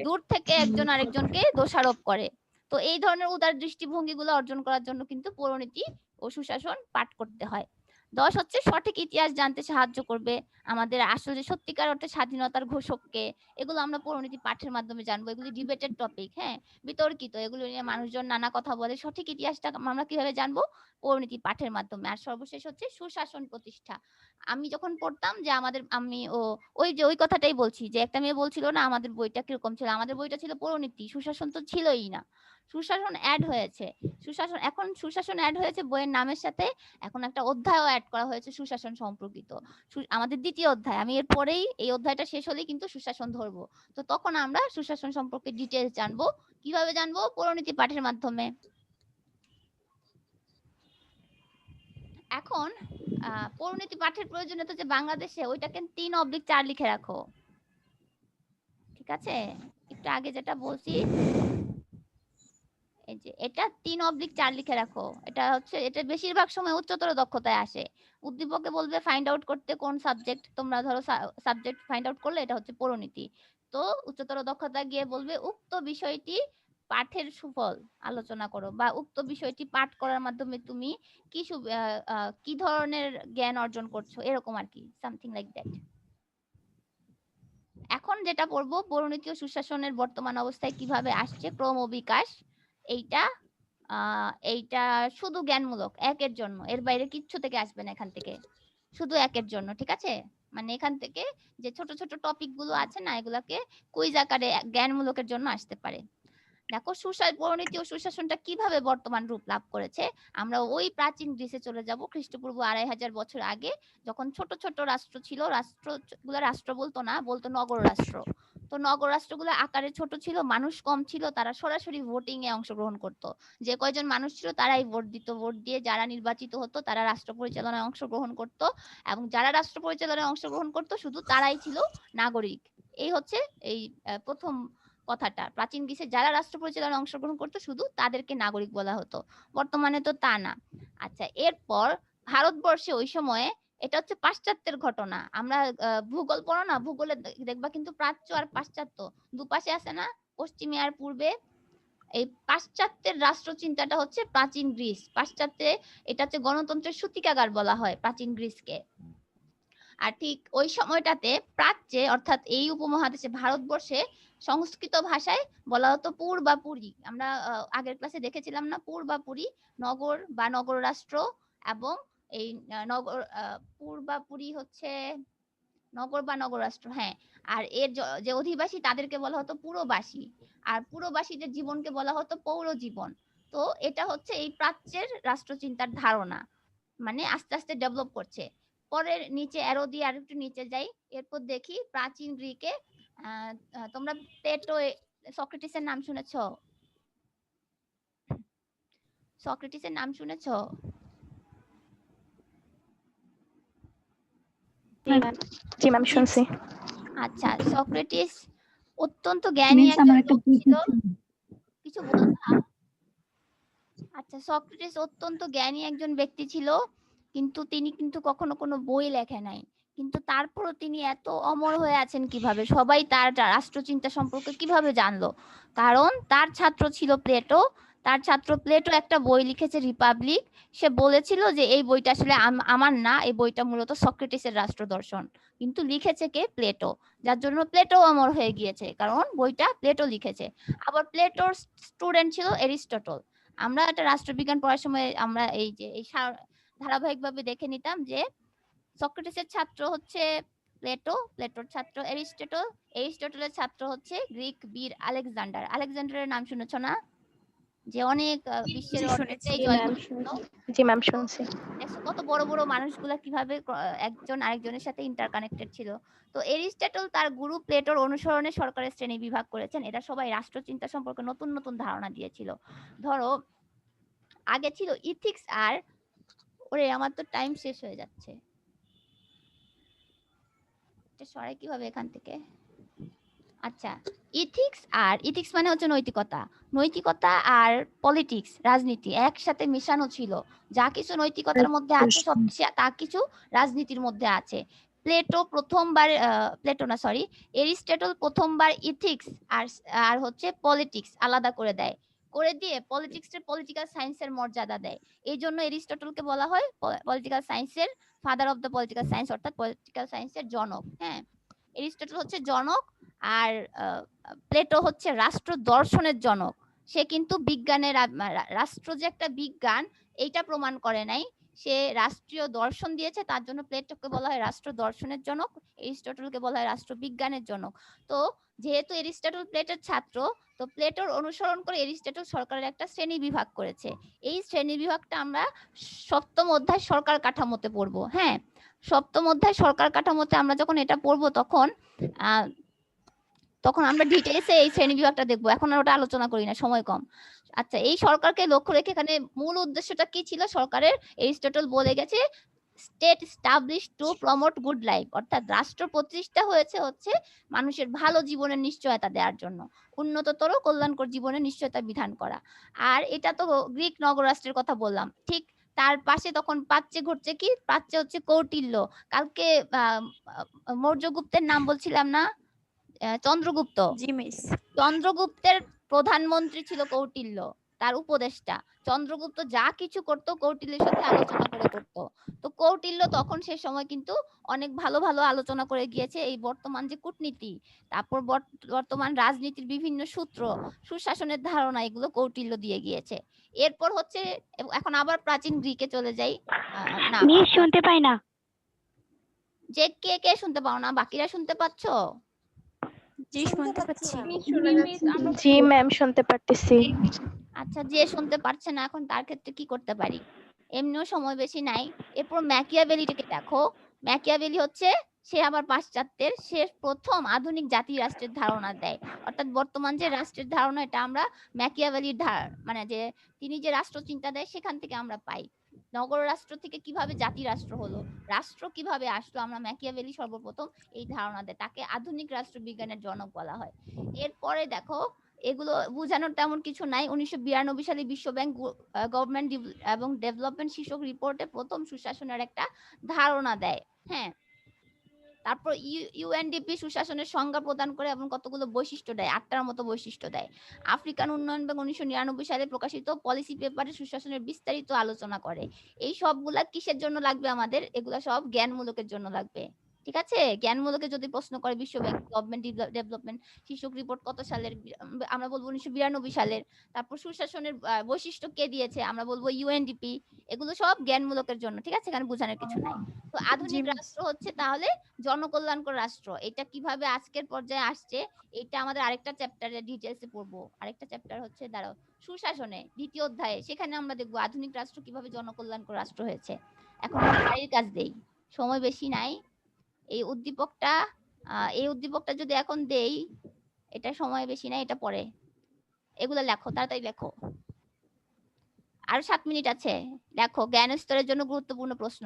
Speaker 3: দূর থেকে একজন আরেকজনকে দোষারোপ করে। তো এই ধরনের উদার দৃষ্টিভঙ্গিগুলো অর্জন করার জন্য কিন্তু পৌরনীতি ও সুশাসন পাঠ করতে হয়। 10 হচ্ছে সঠিক ইতিহাস জানতে সাহায্য করবে, আমাদের আসলে সত্যিকার অর্থে স্বাধীনতার ঘোষককে, এগুলো আমরা পৌরনীতি পাঠের মাধ্যমে জানবো। এগুলি ডিবেটেড টপিক, হ্যাঁ, বিতর্কিত, এগুলো নিয়ে মানুষজন নানা কথা বলে। সঠিক ইতিহাসটা আমরা কিভাবে জানবো? পৌরনীতি পাঠের মাধ্যমে। আর সর্বশেষ হচ্ছে সুশাসন প্রতিষ্ঠা। আমি যখন পড়তাম যে ওই কথাটাই বলছি যে একটা মেয়ে বলছিল না আমাদের বইটা কিরকম ছিল, আমাদের বইটা ছিল পৌরনীতি, সুশাসন তো ছিলই না। সুশাসন অ্যাড হয়েছে, সুশাসন অ্যাড হয়েছে বইয়ের নামের সাথে। এখন একটা অধ্যায়ও অ্যাড করা হয়েছে সুশাসন সম্পর্কিত, আমাদের দ্বিতীয় অধ্যায়। আমি এর পরেই এই অধ্যায়টা শেষ হলেই কিন্তু সুশাসন ধরবো। তো তখন আমরা সুশাসন সম্পর্কে ডিটেইলস জানবো। কিভাবে জানবো? পৌরনীতি পাঠের মাধ্যমে। এখন পৌরনীতি পাঠের প্রয়োজনীয়তা যে বাংলাদেশে, ওইটাকে 3/4 লিখে রাখো, ঠিক আছে? একটু আগে যেটা বলছি, এই যে এটা 3/4 লিখে রাখো। এটা বেশিরভাগ সময় উচ্চতর দক্ষতায় আসে। উদ্দীপকে বলবে ফাইন্ড আউট করতে কোন সাবজেক্ট, তোমরা ধরো সাবজেক্ট ফাইন্ড আউট করলে এটা হচ্ছে পৌরনীতি। তো উচ্চতর দক্ষতা গিয়ে বলবে উক্ত বিষয়টি পাঠের সুফল আলোচনা করো, বা উক্ত বিষয়টি পাঠ করার মাধ্যমে তুমি কি ধরনের জ্ঞান অর্জন করছো, এরকম আর কি, সামথিং লাইক দ্যাট। এখন যেটা পড়বো, পৌরনীতি ও সুশাসনের বর্তমান অবস্থায় কিভাবে আসছে ক্রম বিকাশ। এইটা শুধু জ্ঞানমূলক, একের জন্য, এর বাইরে কিচ্ছু থেকে আসবে না, এখান থেকে শুধু একের জন্য, ঠিক আছে? মানে এখান থেকে যে ছোট ছোট টপিক গুলো আছে না, এগুলাকে কুইজ আকারে জ্ঞানমূলকের জন্য আসতে পারে। দেখো পৌরনীতি ও সুশাসনটা কিভাবে বর্তমান রূপ লাভ করেছে। আমরা ওই প্রাচীন গ্রিসে চলে যাব, খ্রিস্টপূর্ব 2500 বছর আগে, যখন ছোট ছোট রাষ্ট্র ছিল। রাষ্ট্রগুলো রাষ্ট্র বলতো না, বলতো নগর রাষ্ট্র। তো নগর রাষ্ট্রগুলো আকারে ছোট ছিল, মানুষ কম ছিল, তারা সরাসরি ভোটিং এ অংশগ্রহণ করত। যে কয়জন মানুষ ছিল তারাই ভোট দিত, ভোট দিয়ে যারা নির্বাচিত হতো তারা রাষ্ট্র পরিচালনায় অংশগ্রহণ করত, এবং যারা রাষ্ট্র পরিচালনায় অংশগ্রহণ করত শুধু তারাই ছিল নাগরিক। এই হচ্ছে এই প্রথম কথাটা। প্রাচীন গ্রিসে যারা রাষ্ট্র পরিচালনায় অংশগ্রহণ করতো শুধু তাদেরকে নাগরিক বলা হতো, বর্তমানে তো তা না। আচ্ছা, এরপর ভারতবর্ষে ওই সময়ে, এটা হচ্ছে পাশ্চাত্যের ঘটনা। আমরা ভূগোল পড়ো না, ভূগোলে দেখবা কিন্তু প্রাচ্য আর পাশ্চাত্য দুপাশে আছে না, পশ্চিমে আর পূর্বে। এই পাশ্চাত্যের রাষ্ট্র চিন্তাটা হচ্ছে প্রাচীন গ্রিস। পাশ্চাত্যে এটা হচ্ছে গণতন্ত্রের সূতিকাগার বলা হয় প্রাচীন গ্রিসকে। আর ঠিক ওই সময়টাতে প্রাচ্যে, অর্থাৎ এই উপমহাদেশে ভারতবর্ষে, সংস্কৃত ভাষায় বলা হতো পূর্বাপুরী। আমরা আগের ক্লাসে দেখেছিলাম না, পূর্বাপুরী নগর বা নগর রাষ্ট্র, এবং এই পূর্বাপুরী হচ্ছে নগর বা নগর রাষ্ট্র, হ্যাঁ। আর এর যে অধিবাসী তাদেরকে বলা হতো পুরবাসী, আর পুরবাসীদের জীবনকে বলা হতো পৌর জীবন। তো এটা হচ্ছে এই প্রাচ্যের রাষ্ট্রচিন্তার ধারণা, মানে আস্তে আস্তে ডেভেলপ করছে। পরের নিচে অ্যারো দিয়ে আর একটু নিচে যাই, এরপর দেখি প্রাচীন গ্রিকে তোমরা প্লেটো, সক্রেটিসের নাম শুনেছো? সক্রেটিসের নাম শুনেছো?
Speaker 7: জি ম্যাম শুনছি।
Speaker 3: আচ্ছা, সক্রেটিস অত্যন্ত জ্ঞানী
Speaker 6: মিস
Speaker 3: একজন
Speaker 6: আমার একটা
Speaker 3: লোক
Speaker 6: প্রশ্ন
Speaker 3: ছিল।
Speaker 6: ছিল।
Speaker 3: কিছু বলবা? আচ্ছা, সক্রেটিস অত্যন্ত জ্ঞানী একজন ব্যক্তি ছিল, কিন্তু তিনি কিন্তু কখনো কোনো বই লেখে নাই। কিন্তু তারপরও তিনি এত অমর হয়ে আছেন কিভাবে, সবাই তার রাষ্ট্রচিন্তা সম্পর্কে কিভাবে জানলো? কারণ তার ছাত্র ছিল প্লেটো। তার ছাত্র প্লেটো একটা বই লিখেছে, রিপাবলিক। সে বলেছিল যে এই বইটা আসলে আমার না, এই বইটা মূলত সক্রেটিসের রাষ্ট্র দর্শন, কিন্তু লিখেছে কে? প্লেটো। যার জন্য প্লেটো অমর হয়ে গিয়েছে, কারণ বইটা প্লেটো লিখেছে। আবার প্লেটোর স্টুডেন্ট ছিল এরিস্টটল। আমরা একটা রাষ্ট্রবিজ্ঞান পড়ার সময় আমরা এই যে এই ধারাবাহিকভাবে দেখে নিতাম যে সক্রেটিসের ছাত্র হচ্ছে প্লেটো, প্লেটোর ছাত্র এরিস্টটল, এরিস্টটলের ছাত্র হচ্ছে গ্রিক বীর আলেকজান্ডার। আলেকজান্ডারের নাম শুনেছো না? যে অনেক বিশ্বের অনেকটাই জয় করেছিল।
Speaker 7: জি ম্যাম শুনছি।
Speaker 3: দেখছো কত বড় বড় মানুষগুলা কিভাবে একজন আরেকজনের সাথে ইন্টারকানেক্টেড ছিল। তো এরিস্টটল তার গুরু প্লেটোর অনুসরণে সরকারের শ্রেণী বিভাগ করেছেন। এরা সবাই রাষ্ট্রচিন্তা সম্পর্কে নতুন নতুন ধারণা দিয়েছিল। ধরো আগে ছিল ইথিক্স আর, ওরে আমার তো টাইম শেষ হয়ে যাচ্ছে, এটা সরাই কিভাবে এখান থেকে? আচ্ছা, ইথিক্স মানে হচ্ছে নৈতিকতা। নৈতিকতা আর পলিটিক্স, রাজনীতি একসাথে মেশানো ছিল। যা কিছু নৈতিকতার মধ্যে আছে সব তা কিছু রাজনীতির মধ্যে আছে। এরিস্টটল প্রথমবার ইথিক্স আর হচ্ছে পলিটিক্স আলাদা করে দেয়, করে দিয়ে পলিটিক্যাল সায়েন্সের মর্যাদা দেয়। এই জন্য এরিস্টটলকে বলা হয় পলিটিক্যাল সায়েন্সের father of the political science, অর্থাৎ পলিটিক্যাল সায়েন্সের জনক। হ্যাঁ, এরিস্টটল হচ্ছে জনক, আর প্লেটো হচ্ছে রাষ্ট্র দর্শনের জনক। সে কিন্তু বিজ্ঞানের রাষ্ট্র যে একটা বিজ্ঞান এইটা প্রমাণ করে নাই, সে রাষ্ট্রীয় দর্শন দিয়েছে। তার জন্য প্লেটোকে বলা হয় রাষ্ট্র দর্শনের জনক, এরিস্টটলকে বলা হয় রাষ্ট্রবিজ্ঞানের জনক। তো যেহেতু এরিস্টটল প্লেটোর ছাত্র, তো প্লেটোর অনুসরণ করে এরিস্টটল সরকারের একটা শ্রেণী বিভাগ করেছে। এই শ্রেণী বিভাগটা আমরা সপ্তম অধ্যায় সরকার কাঠামোতে পড়বো। হ্যাঁ, সপ্তম অধ্যায় সরকার কাঠামোতে আমরা যখন এটা পড়বো তখন আমরা ডিটেইলসে এই শ্রেণী বিভাগটা দেখবো। এখন আর ওটা আলোচনা করি না, সময় কম। আচ্ছা, এই সরকারকে লক্ষ্য রেখে এখানে মূল উদ্দেশ্যটা কি ছিল সরকারের, এরিস্টটল বলে গেছে state establish to promote good life, অর্থাৎ রাষ্ট্র প্রতিষ্ঠা হচ্ছে মানুষের ভালো জীবনের নিশ্চয়তা দেওয়ার জন্য, উন্নততর কল্যাণকর জীবনের নিশ্চয়তা বিধান করা। আর এটা তো গ্রিক নগররাষ্ট্রের কথা বললাম, ঠিক তার পাশে তখন প্রাচ্যে ঘটছে কি, প্রাচ্যে হচ্ছে কৌটিল্য। কালকে মৌর্যগুপ্তের নাম বলছিলাম না, চন্দ্রগুপ্ত।
Speaker 4: জি মিস।
Speaker 3: চন্দ্রগুপ্তের প্রধানমন্ত্রী ছিল কৌটিল্য, তার উপদেষ্টা। চন্দ্রগুপ্ত যা কিছু করত কৌটিল্যের সাথে আলোচনা করে করত। তো কৌটিল্য তখন সে সময় কিন্তু অনেক ভালো ভালো আলোচনা করে গিয়েছে এই বর্তমান যে কূটনীতি, তারপর বর্তমান রাজনীতির বিভিন্ন সূত্র, সুশাসনের ধারণা, এগুলো কৌটিল্য দিয়ে গিয়েছে। এরপর হচ্ছে, এখন আবার প্রাচীন গ্রিকে চলে যাই। না,
Speaker 4: মিস শুনতে পাই না।
Speaker 3: যে কে কে শুনতে পাও না, বাকিরা শুনতে পাচ্ছ?
Speaker 4: জি শুনতে পাচ্ছি।
Speaker 7: জি ম্যাম শুনতে পারতেছি।
Speaker 3: আচ্ছা, যে শুনতে পারছে না এখন তার ক্ষেত্রে কি করতে পারি, এমনিও সময় বেশি নাই। এরপর ম্যাকিয়াভেলিটাকে দেখো। ম্যাকিয়াভেলি হচ্ছে, সে আবার পাশ্চাত্যের, সে প্রথম আধুনিক জাতি রাষ্ট্রের ধারণা দেয়। অর্থাৎ বর্তমান যে রাষ্ট্রের ধারণা, এটা আমরা ম্যাকিয়াভেলির মানে যে তিনি যে রাষ্ট্র চিন্তা দেয় সেখান থেকে আমরা পাই। নগর রাষ্ট্র থেকে কিভাবে জাতি রাষ্ট্র হলো, রাষ্ট্র কিভাবে আসলো, আমরা ম্যাকিয়াভেলি সর্বপ্রথম এই ধারণা দেয়, তাকে আধুনিক রাষ্ট্রবিজ্ঞানের জনক বলা হয়। এরপরে দেখো, এগুলো বোঝানোর তেমন কিছু নাই। 1992 সালে বিশ্ব ব্যাংক গভর্নমেন্ট এবং ডেভেলপমেন্ট শীর্ষক রিপোর্টে প্রথম সুশাসনের একটা ধারণা দেয়। হ্যাঁ, তারপর ইউএনডিপি সুশাসনের সংজ্ঞা প্রদান করে এবং কতগুলো বৈশিষ্ট্য দেয়, 8টার মতো বৈশিষ্ট্য দেয়। আফ্রিকান উন্নয়ন ব্যাংক 1999 সালে প্রকাশিত পলিসি পেপারে সুশাসনের বিস্তারিত আলোচনা করে। এই সবগুলা কিসের জন্য লাগবে আমাদের, এগুলা সব জ্ঞানমূলকের জন্য লাগবে। ঠিক আছে, জ্ঞানমূলকে যদি প্রশ্ন করে বিশ্ব ব্যাংক গভর্নমেন্ট ডেভেলপমেন্ট শীর্ষক রিপোর্ট কত সালের, আমরা বলবো 1992 সালের। তারপর সুশাসনের বৈশিষ্ট্য কে দিয়েছে, আমরা বলবো ইউএনডিপি। এগুলো সব জ্ঞানমূলকের জন্য, ঠিক আছে, এখানে বোঝানোর কিছু নাই। তো আধুনিক রাষ্ট্র হচ্ছে তাহলে জনকল্যাণকর রাষ্ট্র। এটা কিভাবে আজকের পর্যায়ে আসছে, এটা আমাদের আরেকটা চ্যাপ্টারে ডিটেইলসে পড়বো। আরেকটা চ্যাপ্টার হচ্ছে দাঁড়াও, সুশাসনে, দ্বিতীয় অধ্যায়ে, সেখানে আমরা দেখবো আধুনিক রাষ্ট্র কিভাবে জনকল্যাণকর রাষ্ট্র হয়েছে। এখন বাড়ির কাজ দেই, সময় বেশি নাই। এই উদ্দীপকটা যদি এখন দেই, এটা সময় বেশি নাই, এটা পরে। এগুলো লেখো, তাড়াতাড়ি লেখো, আর 7 মিনিট আছে। লেখো, জ্ঞান স্তরের জন্য গুরুত্বপূর্ণ প্রশ্ন।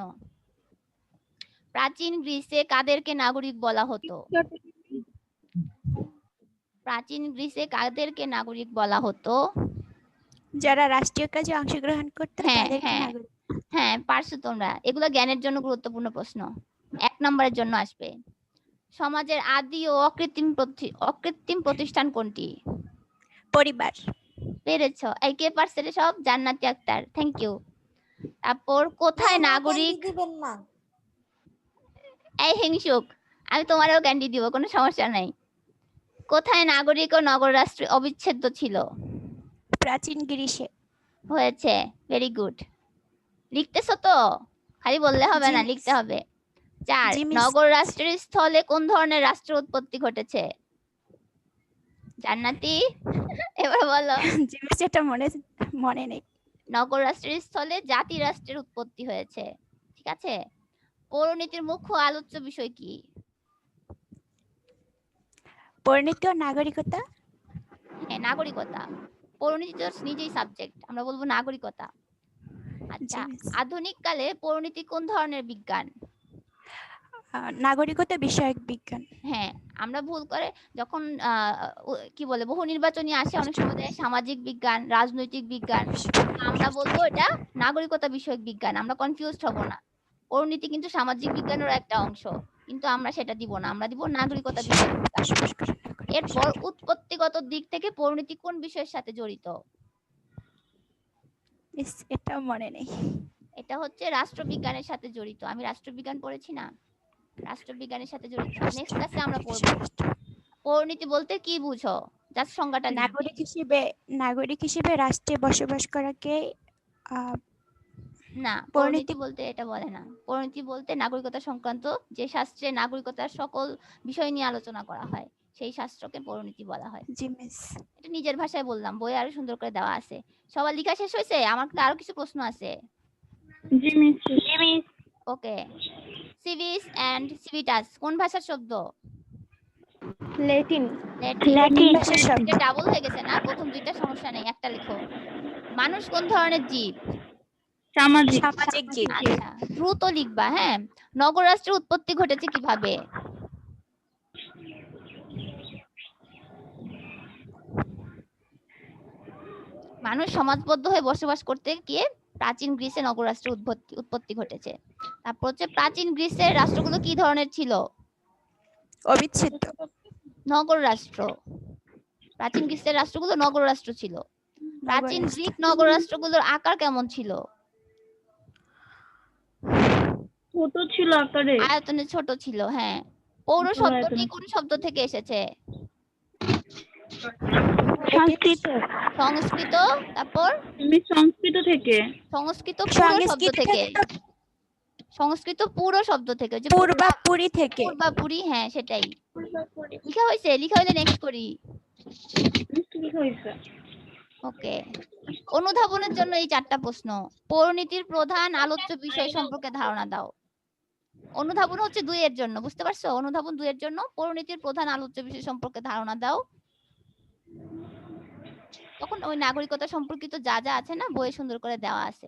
Speaker 3: প্রাচীন গ্রিসে কাদেরকে নাগরিক বলা হতো? প্রাচীন গ্রিসে কাদেরকে নাগরিক বলা হতো?
Speaker 4: যারা রাষ্ট্রীয় কাজে অংশগ্রহণ করতে
Speaker 3: হ্যাঁ,
Speaker 4: তাদেরকে
Speaker 3: হ্যাঁ,
Speaker 4: নাগরিক।
Speaker 3: হ্যাঁ, পারছো তোমরা। এগুলো জ্ঞানের জন্য গুরুত্বপূর্ণ প্রশ্ন, 1 নম্বরের জন্য আসবে। সমাজের আদি ও অকৃত্রিম প্রতিষ্ঠান কোনটি?
Speaker 4: পরিবার।
Speaker 3: পেরেছো। এই কে পারছে রে সব? জান্নাতি আক্তার, থ্যাংক ইউ। তারপর কোথায় নাগরিক,
Speaker 8: দিবেন না?
Speaker 3: এই হিংসুক, আমি তোমারও ক্যান্ডি দিব, কোনো সমস্যা নাই। কোথায় নাগরিক ও নগর রাষ্ট্র অবিচ্ছেদ্য ছিল?
Speaker 4: প্রাচীন গ্রিসে।
Speaker 3: হয়েছে, ভেরি গুড। লিখতেছো তো? খালি বললে হবে না, লিখতে হবে। 4, নগর রাষ্ট্রের স্থলে কোন ধরনের রাষ্ট্র উৎপত্তি ঘটেছে? জান্নাতি, এবার বলো।
Speaker 4: জি মিস, এটা মনে নেই।
Speaker 3: নগর রাষ্ট্রের স্থলে জাতি রাষ্ট্রের উৎপত্তি হয়েছে, ঠিক আছে। পৌরনীতির মুখ্য আলোচ্য বিষয় কি?
Speaker 4: পরিণতি ও নাগরিকতা।
Speaker 3: হ্যাঁ, নাগরিকতা। পৌরনীতি তো নিজেই সাবজেক্ট, আমরা বলবো নাগরিকতা। আচ্ছা, আধুনিক কালে পৌরনীতি কোন ধরনের বিজ্ঞান?
Speaker 4: নাগরিকতা বিষয়ক বিজ্ঞান।
Speaker 3: হ্যাঁ, আমরা ভুল করে যখন কি বলে বহু নির্বাচনী আসে অনেক সময় দেয় সামাজিক বিজ্ঞান, রাজনৈতিক বিজ্ঞান, আমরা বলবো এটা নাগরিকতা বিষয়ক বিজ্ঞান। আমরা কনফিউজড হব না। পরিণতি কিন্তু সামাজিক বিজ্ঞানের একটা অংশ, কিন্তু আমরা সেটা দিব না, আমরা দিব নাগরিকতা বিষয়ক বিজ্ঞান। এরপর উৎপত্তিগত দিক থেকে পরিণতি কোন বিষয়ের সাথে জড়িত?
Speaker 4: এটাও মনে নেই।
Speaker 3: এটা হচ্ছে রাষ্ট্রবিজ্ঞানের সাথে জড়িত। আমি রাষ্ট্রবিজ্ঞান পড়েছি না, রাষ্ট্রবিজ্ঞানের সাথে জড়িত। নেক্সট ক্লাসে আমরা পড়বো পরিণতি বলতে কি বুঝো, জাস্ট সংজ্ঞাটা লিখবে।
Speaker 4: নাগরিক হিসেবে রাষ্ট্রে বসবাস করাকে
Speaker 3: না, পরিণতি বলতে এটা বলে না। পরিণতি বলতে নাগরিকতা সংক্রান্ত যে শাস্ত্রে নাগরিকতার সকল বিষয় নিয়ে আলোচনা করা হয় সেই শাস্ত্রকে পরিণতি বলা হয়।
Speaker 4: জি মিস।
Speaker 3: এটা নিজের ভাষায় বললাম, বইয়ে আরো সুন্দর করে দেওয়া আছে। সবার লেখা শেষ হয়েছে? আমার কিন্তু আরো কিছু প্রশ্ন আছে।
Speaker 5: জি মিস।
Speaker 3: ওকে, সিভিস এন্ড সিভিটাস কোন ভাষার শব্দ?
Speaker 7: ল্যাটিন।
Speaker 4: ল্যাটিন ভাষার শব্দ।
Speaker 3: এটা ডাবল হয়ে গেছে না, প্রথম দুইটা সমস্যা নেই, একটা লিখো। মানুষ কোন ধরনের জীব?
Speaker 4: সামাজিক জীব।
Speaker 3: আচ্ছা, দ্রুত লিখবা। হ্যাঁ, নগররাষ্ট্রের উৎপত্তি ঘটেছে কিভাবে? মানুষ সমাজবদ্ধ হয়ে বসবাস করতে গিয়ে প্রাচীন গ্রিসে নগররাষ্ট্রের উৎপত্তি ঘটেছে। তারপর হচ্ছে প্রাচীন গ্রিসের রাষ্ট্রগুলো কি ধরনের ছিল?
Speaker 4: অবিচ্ছেদ্য।
Speaker 3: নগর রাষ্ট্র। প্রাচীন গ্রিসের রাষ্ট্রগুলো নগর রাষ্ট্র ছিল। প্রাচীন গ্রিক নগর রাষ্ট্রগুলোর আকার কেমন ছিল?
Speaker 5: ছোট ছিল আকারে,
Speaker 3: আয়তনে ছোট ছিল। হ্যাঁ, পৌর শব্দটি কোন শব্দ থেকে এসেছে?
Speaker 4: সংস্কৃত।
Speaker 3: সংস্কৃত। তারপর
Speaker 5: সংস্কৃত থেকে।
Speaker 3: সংস্কৃত পুরো শব্দ থেকে। সংস্কৃত পুরো শব্দ থেকে, যে
Speaker 4: পূর্বাপুরি থেকে।
Speaker 3: পূর্বাপুরি, হ্যাঁ সেটাই লেখা হয়েছে। লেখা হইলে নেক্সট করি। ওকে, অনুধাবনের জন্য এই 4টা প্রশ্ন। পরিণতির প্রধান আলোচ্য বিষয় সম্পর্কে ধারণা দাও। অনুধাবন হচ্ছে 2 এর জন্য, বুঝতে পারছো? অনুধাবন 2 এর জন্য। পরিণতির প্রধান আলোচ্য বিষয় সম্পর্কে ধারণা দাও। তখন ওই নাগরিকতা সম্পর্কিত যা যা আছে না বইয়ে সুন্দর করে দেওয়া আছে,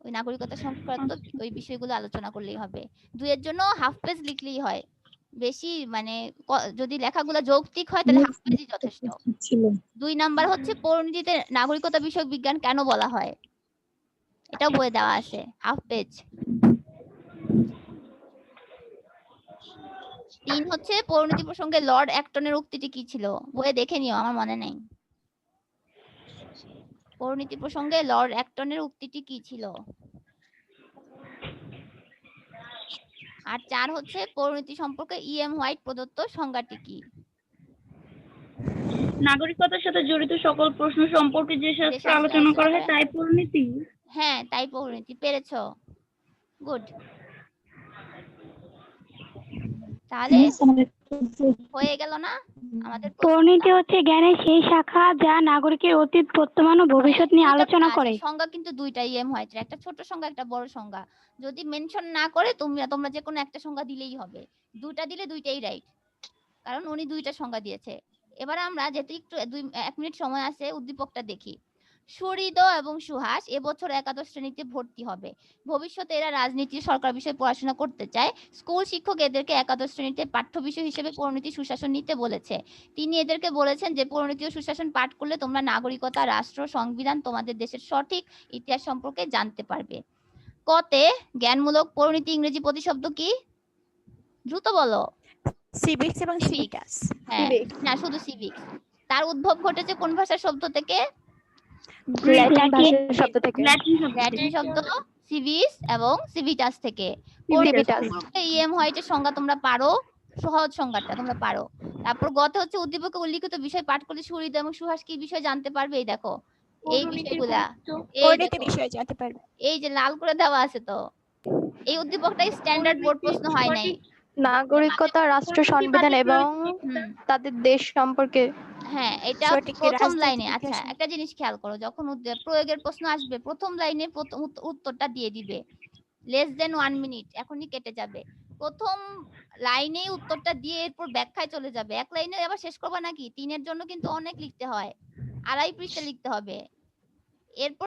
Speaker 3: ওই নাগরিকতা সংক্রান্ত ওই বিষয়গুলো আলোচনা করলেই হবে। 2 এর জন্য হাফ পেজ লিখলেই হয়। বেশি মানে যদি লেখাগুলো যৌক্তিক হয় তাহলে হাফ পেজই যথেষ্ট। 2 নাম্বার হচ্ছে পরিণতিতে নাগরিকতা বিষয়ক বিজ্ঞান কেন বলা হয়, এটাও বইয়ে দেওয়া আছে, হাফ পেজ। 3 হচ্ছে পরিণতি প্রসঙ্গে লর্ড অ্যাক্টনের উক্তিটি কি ছিল, বইয়ে দেখে নিও, আমার মনে নাই। পরিণতি প্রসঙ্গে লর্ড অ্যাক্টনের উক্তিটি কি ছিল? আর 4 হচ্ছে পরিণতি সম্পর্কে ইএম হোয়াইট প্রদত্ত সংজ্ঞাটি কি?
Speaker 5: নাগরিকতার সাথে জড়িত সকল প্রশ্ন সম্পর্কে যে শাস্ত্র আলোচনা করা হয় তাই পরিণতি।
Speaker 3: হ্যাঁ, তাই পরিণতি। পেরেছো? গুড। তাহলে হয়ে গেল না আমাদের?
Speaker 9: পরিণতি হচ্ছে জ্ঞানের সেই শাখা যা নাগরিকের অতীত, বর্তমান ও ভবিষ্যৎ নিয়ে আলোচনা করে।
Speaker 3: সংজ্ঞা কিন্তু 2টা ইএম হোয়াইটের, একটা ছোট সংজ্ঞা একটা বড় সংজ্ঞা। যদি মেনশন না করে তোমরা যে কোনো একটা সংজ্ঞা দিলেই হবে। 2টা দিলে 2টাই রাইট, কারণ উনি 2টা সংজ্ঞা দিয়েছে। এবার আমরা যেহেতু একটু 1 মিনিট সময় আছে, উদ্দীপকটা দেখি। সুহৃদ এবং সুহাস এবছর একাদশ শ্রেণীতে ভর্তি হবে। ভবিষ্যতে এরা রাজনীতি, সরকার বিষয়ে পড়াশোনা করতে চায়। স্কুল শিক্ষক এদেরকে একাদশ শ্রেণীতে পাঠ্য বিষয় হিসেবে পরিণতি সুশাসন নিতে বলেছে। তিনি এদেরকে বলেছেন যে পরিণতি ও সুশাসন পাঠ করলে তোমরা নাগরিকতা, রাষ্ট্র, সংবিধান, তোমাদের দেশের সঠিক ইতিহাস সম্পর্কে জানতে পারবে। কতে জ্ঞানমূলক পরিণতি ইংরেজি প্রতিশব্দ কি? দ্রুত বলো।
Speaker 4: সিভিক্স এবং সিভিটাস।
Speaker 3: হ্যাঁ, না শুধু সিভিক্স। তার উদ্ভব ঘটেছে কোন ভাষার শব্দ থেকে?
Speaker 7: ল্যাটিন ভাষার শব্দ থেকে।
Speaker 3: ল্যাটিন শব্দ সিভিস এবং সিভিটাস থেকে। ইএম হোয়াইটের সংজ্ঞা তোমরা পারো, সহজ সংজ্ঞাটা তোমরা পারো। তারপর গতে হচ্ছে উদ্দীপকে উল্লিখিত বিষয় পাঠ করলে সুহৃদ এবং সুহাস কি বিষয় জানতে পারবে। এই দেখো এই বিষয়গুলা,
Speaker 4: পরিণতি বিষয় জানতে পারবে।
Speaker 3: এই যে লাল করে দেওয়া আছে, তো এই উদ্দীপকটাই স্ট্যান্ডার্ড বোর্ড প্রশ্ন হয় নাই।
Speaker 7: নাগরিকতা, রাষ্ট্র, সংবিধান এবং তাদের দেশ সম্পর্কে।
Speaker 3: হ্যাঁ, এটা প্রথম লাইনে। আচ্ছা, একটা জিনিস খেয়াল করো, যখন প্রয়োগের প্রশ্ন আসবে প্রথম লাইনে প্রথম উত্তরটা দিয়ে দিবে। লেস দেন 1 মিনিট, এখনই কেটে যাবে। প্রথম লাইনেই উত্তরটা দিয়ে এরপর ব্যাখ্যায় চলে যাবে। 1 লাইনে আবার শেষ করবা নাকি? 3 এর জন্য কিন্তু অনেক লিখতে হয়, 2.5 পৃষ্ঠা লিখতে হবে। এরপর